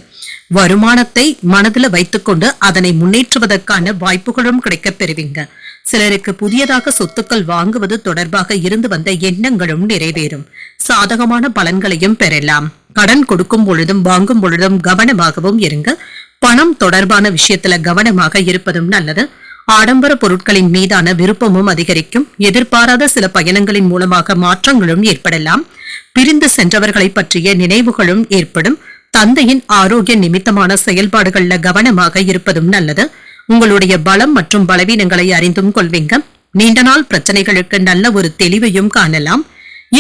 வருமானத்தை மனதில் வைத்துக்கொண்டு அதனை முன்னேற்றுவதற்கான வாய்ப்புகளும் கிடைக்கப் பெறுவீங்க. சிலருக்கு புதியதாக சொத்துக்கள் வாங்குவது தொடர்பாக இருந்து வந்த எண்ணங்களும் நிறைவேறும். சாதகமான பலன்களையும் பெறலாம். கடன் கொடுக்கும் பொழுதும் வாங்கும் பொழுதும் கவனமாகவும் இருங்க. பணம் தொடர்பான விஷயத்துல கவனமாக இருப்பதும் நல்லது. ஆடம்பர பொருட்களின் மீதான விருப்பமும் அதிகரிக்கும். எதிர்பாராத சில பயணங்களின் மூலமாக மாற்றங்களும் ஏற்படலாம். பிரிந்து சென்றவர்களை பற்றிய நினைவுகளும் ஏற்படும். தந்தையின் ஆரோக்கிய நிமித்தமான செயல்பாடுகள்ல கவனமாக இருப்பதும் நல்லது. உங்களுடைய பலம் மற்றும் பலவீனங்களை அறிந்தும் கொள்வீங்க. நீண்ட நாள் பிரச்சனைகளுக்கு நல்ல ஒரு தெளிவையும் காணலாம்.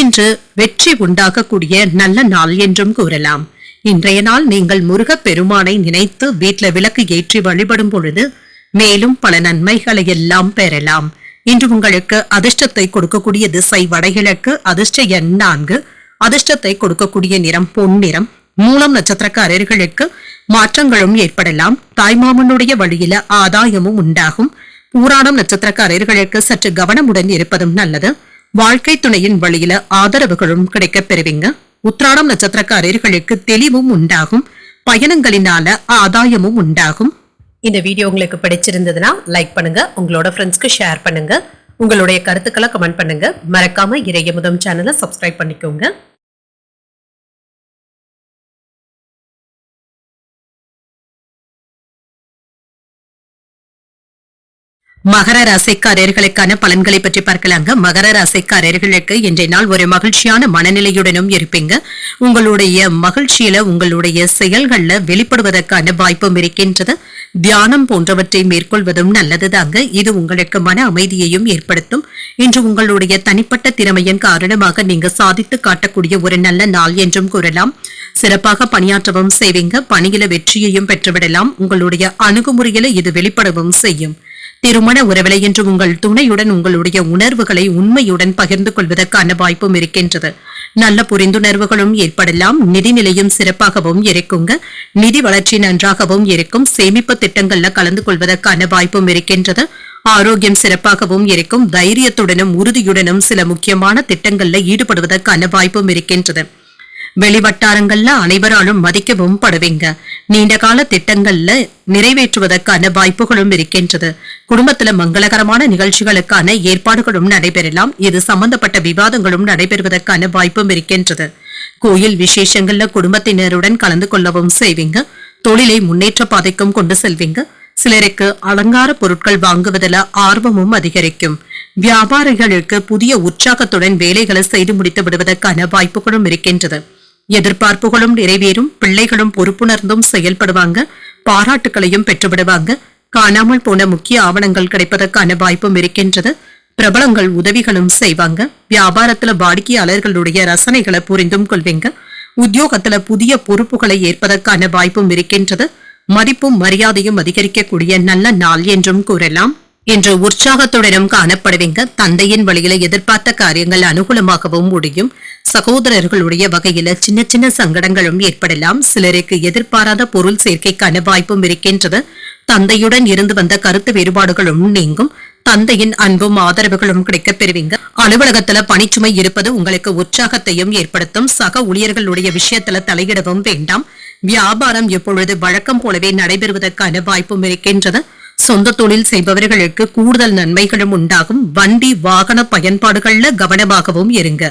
இன்று வெற்றி உண்டாகக்கூடிய நல்ல நாள் என்றும் கூறலாம். இன்றைய நாள் நீங்கள் முருகப் பெருமானை நினைத்து வீட்டில் விளக்கு ஏற்றி வழிபடும் பொழுது மேலும் பல நன்மைகளை எல்லாம் பெறலாம். இன்று உங்களுக்கு அதிர்ஷ்டத்தை கொடுக்கக்கூடிய திசை வடகிழக்கு. அதிர்ஷ்ட எண் 4. அதிர்ஷ்டத்தை கொடுக்கக்கூடிய நிறம் பொன்னிறம். மூலம் நட்சத்திரக்காரர்களுக்கு மாற்றங்களும் ஏற்படலாம். தாய்மாமனுடைய வழியில ஆதாயமும் உண்டாகும். பூராடம் நட்சத்திரக்காரர்களுக்கு சற்று கவனமுடன் இருப்பதும் நல்லது. வாழ்க்கை துணையின் வழியில ஆதரவுகளும் கிடைக்கப் பெறுவீங்க. உத்திராடம் நட்சத்திரக்காரர்களுக்கு தெளிவும் உண்டாகும். பயணங்களினால ஆதாயமும் உண்டாகும். இந்த வீடியோ உங்களுக்கு பிடிச்சிருந்ததுன்னா லைக் பண்ணுங்க. உங்களோட ஃப்ரெண்ட்ஸ்க்கு ஷேர் பண்ணுங்க. உங்களுடைய கருத்துக்களை கமெண்ட் பண்ணுங்க. மறக்காம இறையமுதம் சேனலை சப்ஸ்கிரைப் பண்ணிக்கோங்க. மகர ராசிக்காரர்களுக்கான பலன்களை பற்றி பார்க்கலாங்க. மகர ராசிக்காரர்களுக்கு இன்றைய நாள் ஒரு மகிழ்ச்சியான மனநிலையுடனும் இருப்பீங்க. உங்களுடைய மகிழ்ச்சியில உங்களுடைய செயல்கள்ல வெளிப்படுவதற்கான வாய்ப்பும் இருக்கின்றது. தியானம் போன்றவற்றை மேற்கொள்வதும் நல்லதுதாங்க. இது உங்களுக்கு மன அமைதியையும் ஏற்படுத்தும். இன்று உங்களுடைய தனிப்பட்ட திறமையின் காரணமாக நீங்க சாதித்து காட்டக்கூடிய ஒரு நல்ல நாள் என்றும் கூறலாம். சிறப்பாக பணியாற்றவும் செய்வீங்க. பணியில வெற்றியையும் பெற்றுவிடலாம். உங்களுடைய அணுகுமுறையில இது வெளிப்படவும் செய்யும். திருமண உறவிலை என்று உங்கள் துணையுடன் உங்களுடைய உணர்வுகளை உண்மையுடன் பகிர்ந்து கொள்வதற்கான வாய்ப்பும் இருக்கின்றது. நல்ல புரிந்துணர்வுகளும் ஏற்படலாம். நிதிநிலையும் சிறப்பாகவும் இருக்குங்க. நிதி வளர்ச்சி நன்றாகவும் இருக்கும். சேமிப்பு திட்டங்கள்ல கலந்து கொள்வதற்கான வாய்ப்பும் இருக்கின்றது. ஆரோக்கியம் சிறப்பாகவும் இருக்கும். தைரியத்துடனும் உறுதியுடனும் சில முக்கியமான திட்டங்கள்ல ஈடுபடுவதற்கான வாய்ப்பும் இருக்கின்றது. வெளிவட்டாரங்கள்ல அனைவராலும் மதிக்கவும் படுவீங்க. நீண்ட கால திட்டங்கள்ல நிறைவேற்றுவதற்கான வாய்ப்புகளும் இருக்கின்றது. குடும்பத்துல மங்களகரமான நிகழ்ச்சிகளுக்கான ஏற்பாடுகளும் நடைபெறலாம். இது சம்பந்தப்பட்ட விவாதங்களும் நடைபெறுவதற்கான வாய்ப்பும் இருக்கின்றது. கோயில் விசேஷங்கள்ல குடும்பத்தினருடன் கலந்து கொள்ளவும் செய்வீங்க. தொழிலை முன்னேற்ற பாதைக்கும் கொண்டு செல்வீங்க. சிலருக்கு அலங்கார பொருட்கள் வாங்குவதில் ஆர்வமும் அதிகரிக்கும். வியாபாரிகளுக்கு புதிய உற்சாகத்துடன் வேலைகளை செய்து முடித்து விடுவதற்கான வாய்ப்புகளும் இருக்கின்றது. எதிர்பார்ப்புகளும் நிறைவேறும். பிள்ளைகளும் பொறுப்புணர்ந்தும் செயல்படுவாங்க. பாராட்டுகளையும் பெற்றுவிடுவாங்க. காணாமல் போன முக்கிய ஆவணங்கள் கிடைப்பதற்கான வாய்ப்பும் இருக்கின்றது. பிரபலங்கள் உதவிகளும் செய்வாங்க. வியாபாரத்துல வாடிக்கையாளர்களுடைய ரசனைகளை புரிந்தும் கொள்வீங்க. உத்தியோகத்துல புதிய பொறுப்புகளை ஏற்பதற்கான வாய்ப்பும் இருக்கின்றது. மதிப்பும் மரியாதையும் அதிகரிக்கக்கூடிய நல்ல நாள் என்றும் கூறலாம். இன்று உற்சாகத்துடனும் காணப்படுவீங்க. தந்தையின் வழியில எதிர்பார்த்த காரியங்கள் அனுகூலமாகவும் முடியும். சகோதரர்களுடைய வகையில சின்ன சின்ன சங்கடங்களும் ஏற்படலாம். சிலருக்கு எதிர்பாராத பொருள் சேர்க்கைக்கான வாய்ப்பும் இருக்கின்றது. தந்தையுடன் இருந்து வந்த கருத்து வேறுபாடுகளும் நீங்கும். தந்தையின் அன்பும் ஆதரவுகளும் கிடைக்கப் பெறுவீங்க. அலுவலகத்துல பணிச்சுமை இருப்பது உங்களுக்கு உற்சாகத்தையும் ஏற்படுத்தும். சக ஊழியர்களுடைய விஷயத்துல தலையிடவும் வேண்டாம். வியாபாரம் எப்பொழுது வழக்கம் போலவே நடைபெறுவதற்கான வாய்ப்பும் இருக்கின்றது. சொந்த தொழில் செய்பவர்களுக்கு கூடுதல் நன்மைகளும் உண்டாகும். வண்டி வாகன பயன்பாடுகள்ல கவனமாகவும் இருங்க.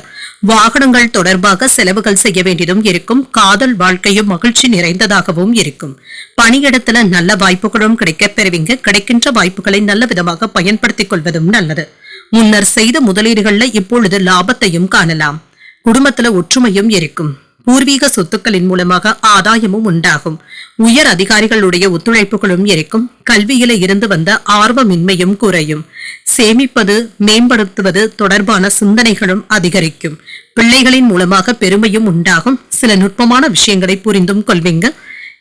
வாகனங்கள் தொடர்பாக செலவுகள் செய்ய வேண்டியதும் இருக்கும். காதல் வாழ்க்கையும் மகிழ்ச்சி நிறைந்ததாகவும் இருக்கும். பணியிடத்துல நல்ல வாய்ப்புகளும் கிடைக்கப் பெறுவீங்க. கிடைக்கின்ற வாய்ப்புகளை நல்ல விதமாக பயன்படுத்திக் கொள்வதும் நல்லது. முன்னர் செய்த முதலீடுகள்ல இப்பொழுது லாபத்தையும் காணலாம். குடும்பத்துல ஒற்றுமையும் இருக்கும். பூர்வீக சொத்துக்களின் மூலமாக ஆதாயமும் உண்டாகும். உயர் அதிகாரிகளுடைய ஒத்துழைப்புகளும் இருக்கும். கல்வியில இருந்து வந்த ஆர்வமின்மையும் குறையும். சேமிப்பது மேம்படுத்துவது தொடர்பான சிந்தனைகளும் அதிகரிக்கும். பிள்ளைகளின் மூலமாக பெருமையும் உண்டாகும். சில நுட்பமான விஷயங்களை புரிந்தும் கொள்வீங்க.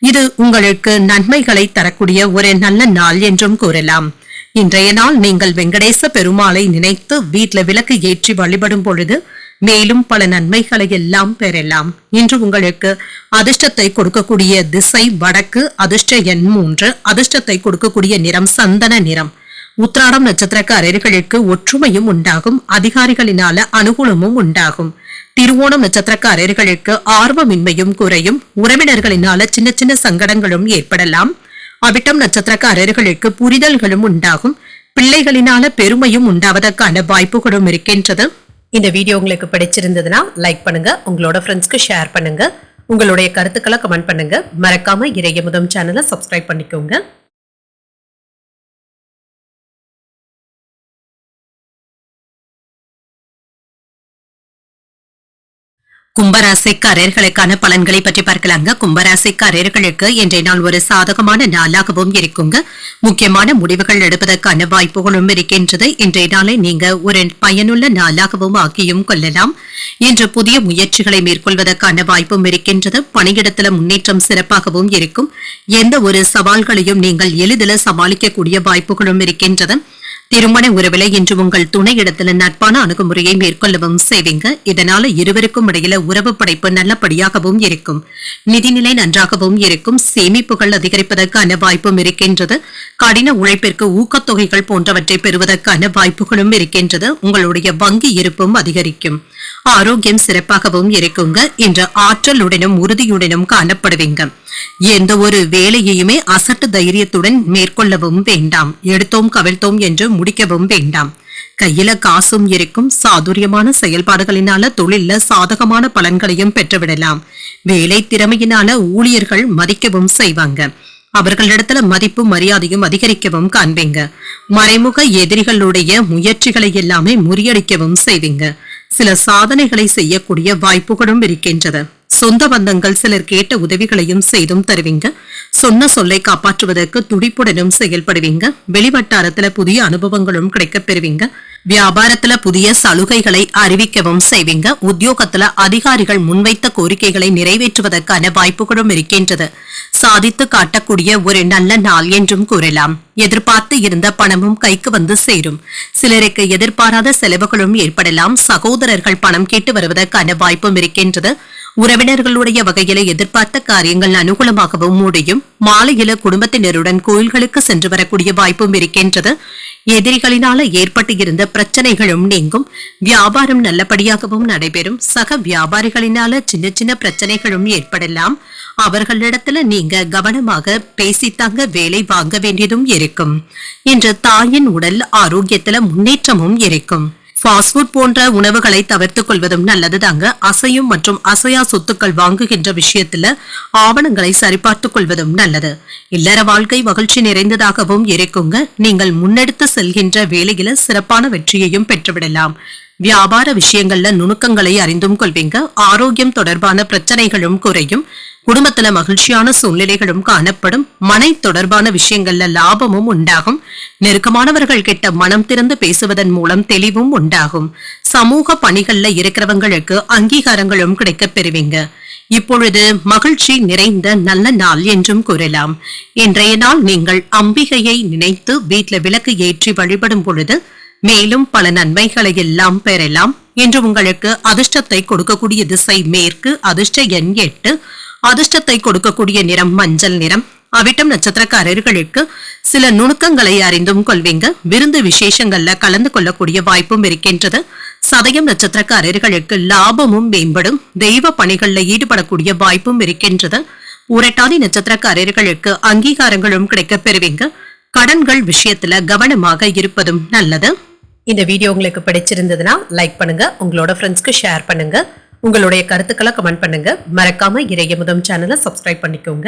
இது உங்களுக்கு நன்மைகளை தரக்கூடிய ஒரு நல்ல நாள் என்றும் கூறலாம். இன்றைய நாள் நீங்கள் வெங்கடேச பெருமாளை நினைத்து வீட்டுல விளக்கு ஏற்றி வழிபடும் பொழுது மேலும் பல நன்மைகளை எல்லாம் பெறலாம். இன்று உங்களுக்கு அதிர்ஷ்டத்தை கொடுக்கக்கூடிய திசை வடக்கு. அதிர்ஷ்ட எண் 3. அதிர்ஷ்டத்தை கொடுக்கக்கூடிய நிறம் சந்தன நிறம். உத்திராடம் நட்சத்திரக்காரர்களுக்கு ஒற்றுமையும் உண்டாகும். அதிகாரிகளினால அனுகூலமும் உண்டாகும். திருவோணம் நட்சத்திரக்காரர்களுக்கு ஆர்வமின்மையும் குறையும். உறவினர்களினால சின்ன சின்ன சங்கடங்களும் ஏற்படலாம். அவிட்டம் நட்சத்திரக்காரர்களுக்கு புரிதல்களும் உண்டாகும். பிள்ளைகளினால பெருமையும் உண்டாவதற்கான வாய்ப்புகளும் இருக்கின்றது. இந்த வீடியோ உங்களுக்கு பிடிச்சிருந்ததுன்னா லைக் பண்ணுங்க. உங்களோட ஃப்ரெண்ட்ஸ்க்கு ஷேர் பண்ணுங்க. உங்களுடைய கருத்துக்களை கமெண்ட் பண்ணுங்க. மறக்காம இறையமுதம் சேனலை சப்ஸ்கிரைப் பண்ணிக்கோங்க. கும்பராசிக்காரர்களுக்கான பலன்களை பற்றி பார்க்கலாங்க. கும்பராசிக்காரர்களுக்கு இன்றைய நாள் ஒரு சாதகமான நாளாகவும் இருக்குங்க. முக்கியமான முடிவுகள் எடுப்பதற்கான வாய்ப்புகளும் இருக்கின்றது. இன்றைய நாளை நீங்க ஒரு பயனுள்ள நாளாகவும் ஆக்கியும் கொள்ளலாம். இன்று புதிய முயற்சிகளை மேற்கொள்வதற்கான வாய்ப்பும் இருக்கின்றது. பணியிடத்துல முன்னேற்றம் சிறப்பாகவும் இருக்கும். எந்த ஒரு சவால்களையும் நீங்கள் எளிதில் சமாளிக்கக்கூடிய வாய்ப்புகளும் இருக்கின்றது. திருமண உறவுல இன்று உங்கள் துணை இடத்துல நட்பான அணுகுமுறையை மேற்கொள்ளவும் செய்வீங்க. இதனால இருவருக்கும் இடையில உறவு படைப்பு நல்லபடியாகவும் இருக்கும். நிதிநிலை நன்றாகவும் இருக்கும். சேமிப்புகள் அதிகரிப்பதற்கான வாய்ப்பும் இருக்கின்றது. கடின உழைப்பிற்கு ஊக்கத்தொகைகள் போன்றவற்றை பெறுவதற்கான வாய்ப்புகளும் இருக்கின்றது. உங்களுடைய வங்கி இருப்பும் அதிகரிக்கும். ஆரோக்கியம் சிறப்பாகவும் இருக்குங்க. இன்று ஆற்றலுடனும் உறுதியுடனும் காணப்படுவீங்க. எந்த ஒரு வேலையுமே அசட்டு தைரியத்துடன் மேற்கொள்ளவும் வேண்டாம். எடுத்தோம் கவிழ்த்தோம் என்று முடிக்கவும் வேண்டாம். கையில காசும் இருக்கும். சாதுரியமான செயல்பாடுகளினால தொழில சாதகமான பலன்களையும் பெற்றுவிடலாம். வேலை திறமையினால ஊழியர்கள் மதிக்கவும் செய்வாங்க. அவர்களிடத்துல மதிப்பு மரியாதையும் அதிகரிக்கவும் காண்பீங்க. மறைமுக எதிரிகளுடைய முயற்சிகளை எல்லாமே முறியடிக்கவும் செய்வீங்க. சில சாதனைகளை செய்யக்கூடிய வாய்ப்புகளும் இருக்கின்றது. சொந்த பந்தங்கள் சிலர் கேட்ட உதவிகளையும் செய்தும் தருவீங்க. சொன்ன சொல்லை காப்பாற்றுவதற்கு துடிப்புடனும் செயல்படுவீங்க. வெளிவட்டாரத்துல புதிய அனுபவங்களும் கிடைக்கப் பெறுவீங்க. வியாபாரத்துல புதிய சலுகைகளை அறிவிக்கவும் செய்வீங்க. உத்தியோகத்துல அதிகாரிகள் முன்வைத்த கோரிக்கைகளை நிறைவேற்றுவதற்கான வாய்ப்புகளும் இருக்கின்றது. சாதித்து காட்டக்கூடிய ஒரு நல்ல நாள் என்றும் கூறலாம். எதிர்பார்த்து இருந்த பணமும் கைக்கு வந்து சேரும். சிலருக்கு எதிர்பாராத செலவுகளும் ஏற்படலாம். சகோதரர்கள் பணம் கேட்டு வருவதற்கான வாய்ப்பும் இருக்கின்றது. உறவினர்களுடைய வகையில எதிர்பார்த்த காரியங்கள் அனுகூலமாகவும் முடியும். மாலையில குடும்பத்தினருடன் கோயில்களுக்கு சென்று வரக்கூடிய வாய்ப்பும் இருக்கின்றது. எதிரிகளினால ஏற்பட்டு இருந்த பிரச்சனைகளும் நீங்கும். வியாபாரம் நல்லபடியாகவும் நடைபெறும். சக வியாபாரிகளினால சின்ன சின்ன பிரச்சனைகளும் ஏற்படலாம். அவர்களிடத்துல நீங்க கவனமாக பேசித்தாங்க வேலை வாங்க வேண்டியதும் இருக்கும். இன்று தாயின் உடல் ஆரோக்கியத்துல முன்னேற்றமும் இருக்கும். ஃபாஸ்ட் ஃபுட் போன்ற உணவுகளை தவிர்த்துக் கொள்வதும் நல்லது தாங்க. அசையும் மற்றும் அசையா சொத்துக்கள் வாங்குகின்ற விஷயத்துல ஆவணங்களை சரிபார்த்துக் கொள்வதும் நல்லது. இல்லற வாழ்க்கை மகிழ்ச்சி நிறைந்ததாகவும் இருக்குங்க. நீங்கள் முன்னெடுத்து செல்கின்ற வேலையில சிறப்பான வெற்றியையும் பெற்றுவிடலாம். வியாபார விஷயங்கள்ல நுணுக்கங்களை அறிந்தும் கொள்வீங்க. ஆரோக்கியம் தொடர்பான பிரச்சனைகளும் குறையும். குடும்பத்துல மகிழ்ச்சியான சூழ்நிலைகளும் காணப்படும். மனை தொடர்பான விஷயங்கள்ல லாபமும் உண்டாகும். நெருக்கமானவர்கள் கிட்ட மனம் திறந்து பேசுவதன் மூலம் தெளிவும் உண்டாகும். சமூக பணிகள்ல இருக்கிறவங்களுக்கு அங்கீகாரங்களும் கிடைக்கப் பெறுவீங்க. இப்பொழுது மகிழ்ச்சி நிறைந்த நல்ல நாள் என்றும் கூறலாம். இன்றைய நாள் நீங்கள் அம்பிகையை நினைத்து வீட்டில் விளக்கு ஏற்றி வழிபடும் பொழுது மேலும் பல நன்மைகளை எல்லாம் பெறலாம். இன்று உங்களுக்கு அதிர்ஷ்டத்தை கொடுக்கக்கூடிய திசை மேற்கு, அதிர்ஷ்ட எண் 8, அதிர்ஷ்டத்தை கொடுக்கக்கூடிய நிறம் மஞ்சள் நிறம். அவிட்டம் நட்சத்திரக்காரர்களுக்கு சில நுணுக்கங்களை அறிந்தும் கொள்வீங்க. விருந்து விசேஷங்கள்ல கலந்து கொள்ளக்கூடிய வாய்ப்பும் இருக்கின்றது. சதயம் நட்சத்திரக்காரர்களுக்கு லாபமும் மேம்படும். தெய்வ பணிகள்ல ஈடுபடக்கூடிய வாய்ப்பும் இருக்கின்றது. உரட்டாதி நட்சத்திரக்காரர்களுக்கு அங்கீகாரங்களும் கிடைக்க பெறுவீங்க. கடன்கள் விஷயத்துல கவனமாக இருப்பதும் நல்லது. இந்த வீடியோ உங்களுக்கு பிடிச்சிருந்ததுன்னா லைக் பண்ணுங்க, உங்களோட ஃப்ரெண்ட்ஸ்க்கு ஷேர் பண்ணுங்க, உங்களுடைய கருத்துக்களை கமெண்ட் பண்ணுங்க. மறக்காம இறையமுதம் சேனலை சப்ஸ்கிரைப் பண்ணிக்கோங்க.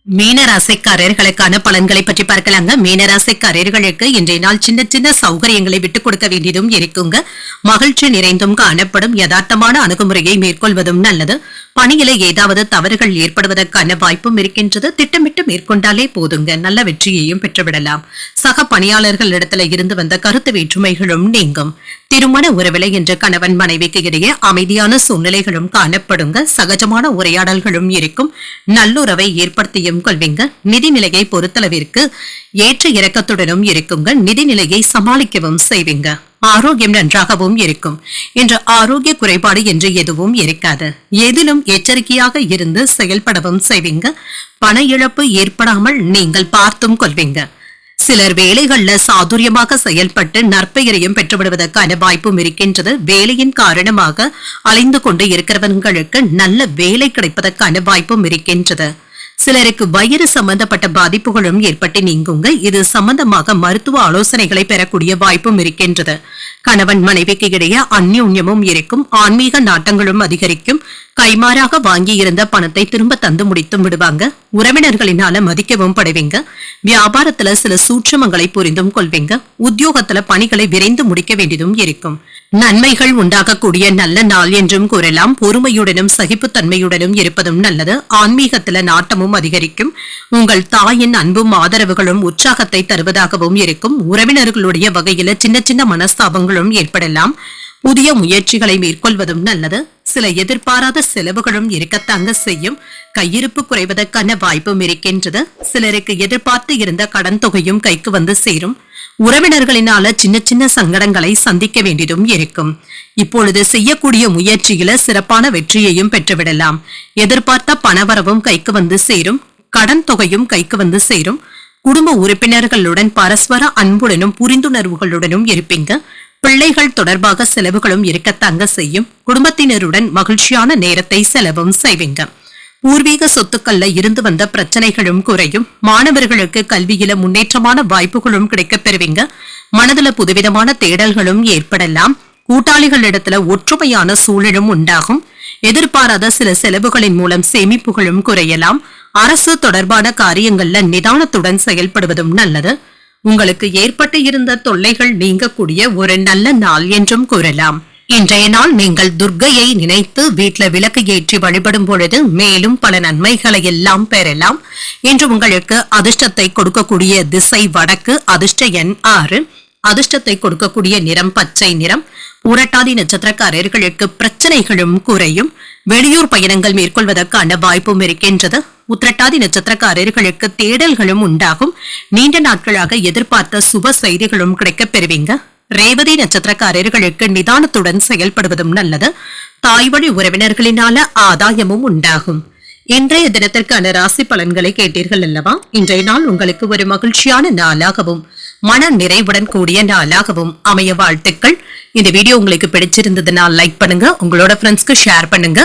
மீனராசிக்காரர்களுக்கான பலன்களை பற்றி பார்க்கலாங்க. மீனராசிக்காரர்களுக்கு இன்றைய நாள் சின்ன சின்ன சௌகரியங்களை விட்டுக் கொடுக்க வேண்டியதும் இருக்குங்க. மகிழ்ச்சி நிறைந்தும் காணப்படும். யதார்த்தமான அணுகுமுறையை மேற்கொள்வதும் நல்லது. பணியில ஏதாவது தவறுகள் ஏற்படுவதற்கான வாய்ப்பும் இருக்கின்றது. திட்டமிட்டு மேற்கொண்டாலே போதுங்க, நல்ல வெற்றியையும் பெற்றுவிடலாம். சக பணியாளர்களிடத்துல இருந்து வந்த கருத்து வேற்றுமைகளும் நீங்கும். திருமண உறவிலை என்ற கணவன் மனைவிக்கு இடையே அமைதியான சூழ்நிலைகளும் காணப்படுங்க. சகஜமான உரையாடல்களும் இருக்கும். நல்லுறவை ஏற்படுத்தியும் கொள்வீங்க. நிதிநிலையை பொறுத்தளவிற்கு ஏற்ற இறக்கத்துடனும் இருக்குங்க. நிதிநிலையை சமாளிக்கவும் செய்வீங்க. ஆரோக்கியம் நன்றாகவும் இருக்கும். என்ற ஆரோக்கிய குறைபாடு என்று எதுவும் இருக்காது. எதிலும் எச்சரிக்கையாக இருந்து செயல்படவும் செய்வீங்க. பண இழப்பு ஏற்படாமல் நீங்கள் பார்த்தும் கொள்வீங்க. சிலர் வேலைகள்ல சாதுரியமாக செயல்பட்டு நற்பெயரையும் பெற்றுவிடுவதற்கான வாய்ப்பும் இருக்கின்றது. வேலையின் காரணமாக அலைந்து கொண்டு இருக்கிறவங்களுக்கு நல்ல வேலை கிடைப்பதற்கான வாய்ப்பும் இருக்கின்றது. சிலருக்கு வயிறு சம்பந்தப்பட்ட பாதிப்புகளும் ஏற்பட்டு நீங்குங்க. இது சம்பந்தமாக மருத்துவ ஆலோசனைகளை பெறக்கூடிய வாய்ப்பும் இருக்கின்றது. கணவன் மனைவிக்கு இடையே அந்யோன்யமும் இருக்கும். ஆன்மீக நாட்டங்களும் அதிகரிக்கும். கைமாறாக வாங்கி இருந்த பணத்தை திரும்ப தந்து முடித்தும் விடுவாங்க. உறவினர்களினால மதிக்கவும் படுவீங்க. வியாபாரத்துல சில சூட்சமங்களை புரிந்தும் கொள்வீங்க. உத்தியோகத்துல பணிகளை விரைந்து முடிக்க வேண்டியதும் இருக்கும். நன்மைகள் உண்டாகக்கூடிய நல்ல நாள் என்றும் கூறலாம். பொறுமையுடனும் சகிப்புத்தன்மையுடனும் இருப்பதும் நல்லது. ஆன்மீகத்துல நாட்டமும் அதிகரிக்கும். உங்கள் தாயின் அன்பும் ஆதரவுகளும் உற்சாகத்தை தருவதாகவும் இருக்கும். உறவினர்களுடைய வகையில சின்ன சின்ன மனஸ்தாபங்களும் ஏற்படலாம். புதிய முயற்சிகளை மேற்கொள்வதும் நல்லது. சில எதிர்பாராத செலவுகளும் இருக்கத்தாங்க செய்யும். கையிருப்பு குறைவதற்கான வாய்ப்பும் இருக்கின்றது. சிலருக்கு எதிர்பார்த்து இருந்த கடன் தொகையும் கைக்கு வந்து சேரும். உறவினர்களினால சின்ன சின்ன சங்கடங்களை சந்திக்க வேண்டியதும் இருக்கும். இப்பொழுது செய்யக்கூடிய முயற்சியில சிறப்பான வெற்றியையும் பெற்றுவிடலாம். எதிர்பார்த்த பணவரவும் கைக்கு வந்து சேரும். கடன் தொகையும் கைக்கு வந்து சேரும். குடும்ப உறுப்பினர்களுடன் பரஸ்பர அன்புடனும் புரிந்துணர்வுகளுடனும் இருப்பீங்க. பிள்ளைகள் தொடர்பாக செலவுகளும் இருக்கத்தாங்க செய்யும். குடும்பத்தினருடன் மகிழ்ச்சியான நேரத்தை செலவும் செய்வீங்க. பூர்வீக சொத்துக்கள்ல இருந்து வந்த பிரச்சனைகளும் குறையும். மாணவர்களுக்கு கல்வியில முன்னேற்றமான வாய்ப்புகளும் கிடைக்க பெறுவீங்க. மனதுல புதுவிதமான தேடல்களும் ஏற்படலாம். கூட்டாளிகளிடத்துல ஒற்றுமையான சூழலும் உண்டாகும். எதிர்பாராத சில செலவுகளின் மூலம் சேமிப்புகளும் குறையலாம். அரசு தொடர்பான காரியங்கள்ல நிதானத்துடன் செயல்படுவதும் நல்லது. உங்களுக்கு ஏற்பட்டு இருந்த தொல்லைகள் நீங்கக்கூடிய ஒரு நல்ல நாள் என்றும் கூறலாம். இன்றைய நாள் நீங்கள் துர்க்கையை நினைத்து வீட்டுல விளக்கு ஏற்றி வழிபடும் பொழுது மேலும் பல நன்மைகளை எல்லாம் பெறலாம். இன்று உங்களுக்கு அதிர்ஷ்டத்தை கொடுக்கக்கூடிய திசை வடக்கு, அதிர்ஷ்ட எண் 6, அதிர்ஷ்டத்தை கொடுக்கக்கூடிய நிறம் பச்சை நிறம். உரட்டாதி நட்சத்திரக்காரர்களுக்கு பிரச்சனைகளும் குறையும். வெளியூர் பயணங்கள் மேற்கொள்வதற்கான வாய்ப்பும் இருக்கின்றது. உத்திரட்டாதி நட்சத்திரக்காரர்களுக்கு தேடல்களும் உண்டாகும். நீண்ட நாட்களாக எதிர்பார்த்த சுப செய்திகளும் கிடைக்க பெறுவீங்க. ரேவதி நட்சத்திரக்காரர்களுக்கு நிதானத்துடன் செயல்படுவதும் நல்லது. தாய் வழி உறவினர்களினால ஆதாயமும் உண்டாகும். இன்றைய தினத்திற்கான ராசி பலன்களை கேட்டீர்கள் அல்லவா? இன்றைய நாள் உங்களுக்கு ஒரு மகிழ்ச்சியான நாளாகவும் மன நிறைவுடன் கூடிய நாளாகவும் அமைய வாழ்த்துக்கள். இந்த வீடியோ உங்களுக்கு பிடிச்சிருந்ததுன்னா லைக் பண்ணுங்க, உங்களோட ஃப்ரெண்ட்ஸ்க்கு ஷேர் பண்ணுங்க,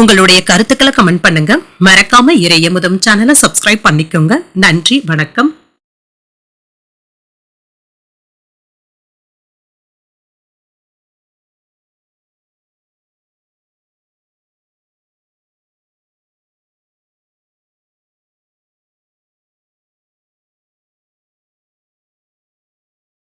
உங்களுடைய கருத்துக்களை கமெண்ட் பண்ணுங்க. மறக்காம இறையமுதம் சேனலை சப்ஸ்கிரைப் பண்ணிக்கோங்க. நன்றி, வணக்கம்.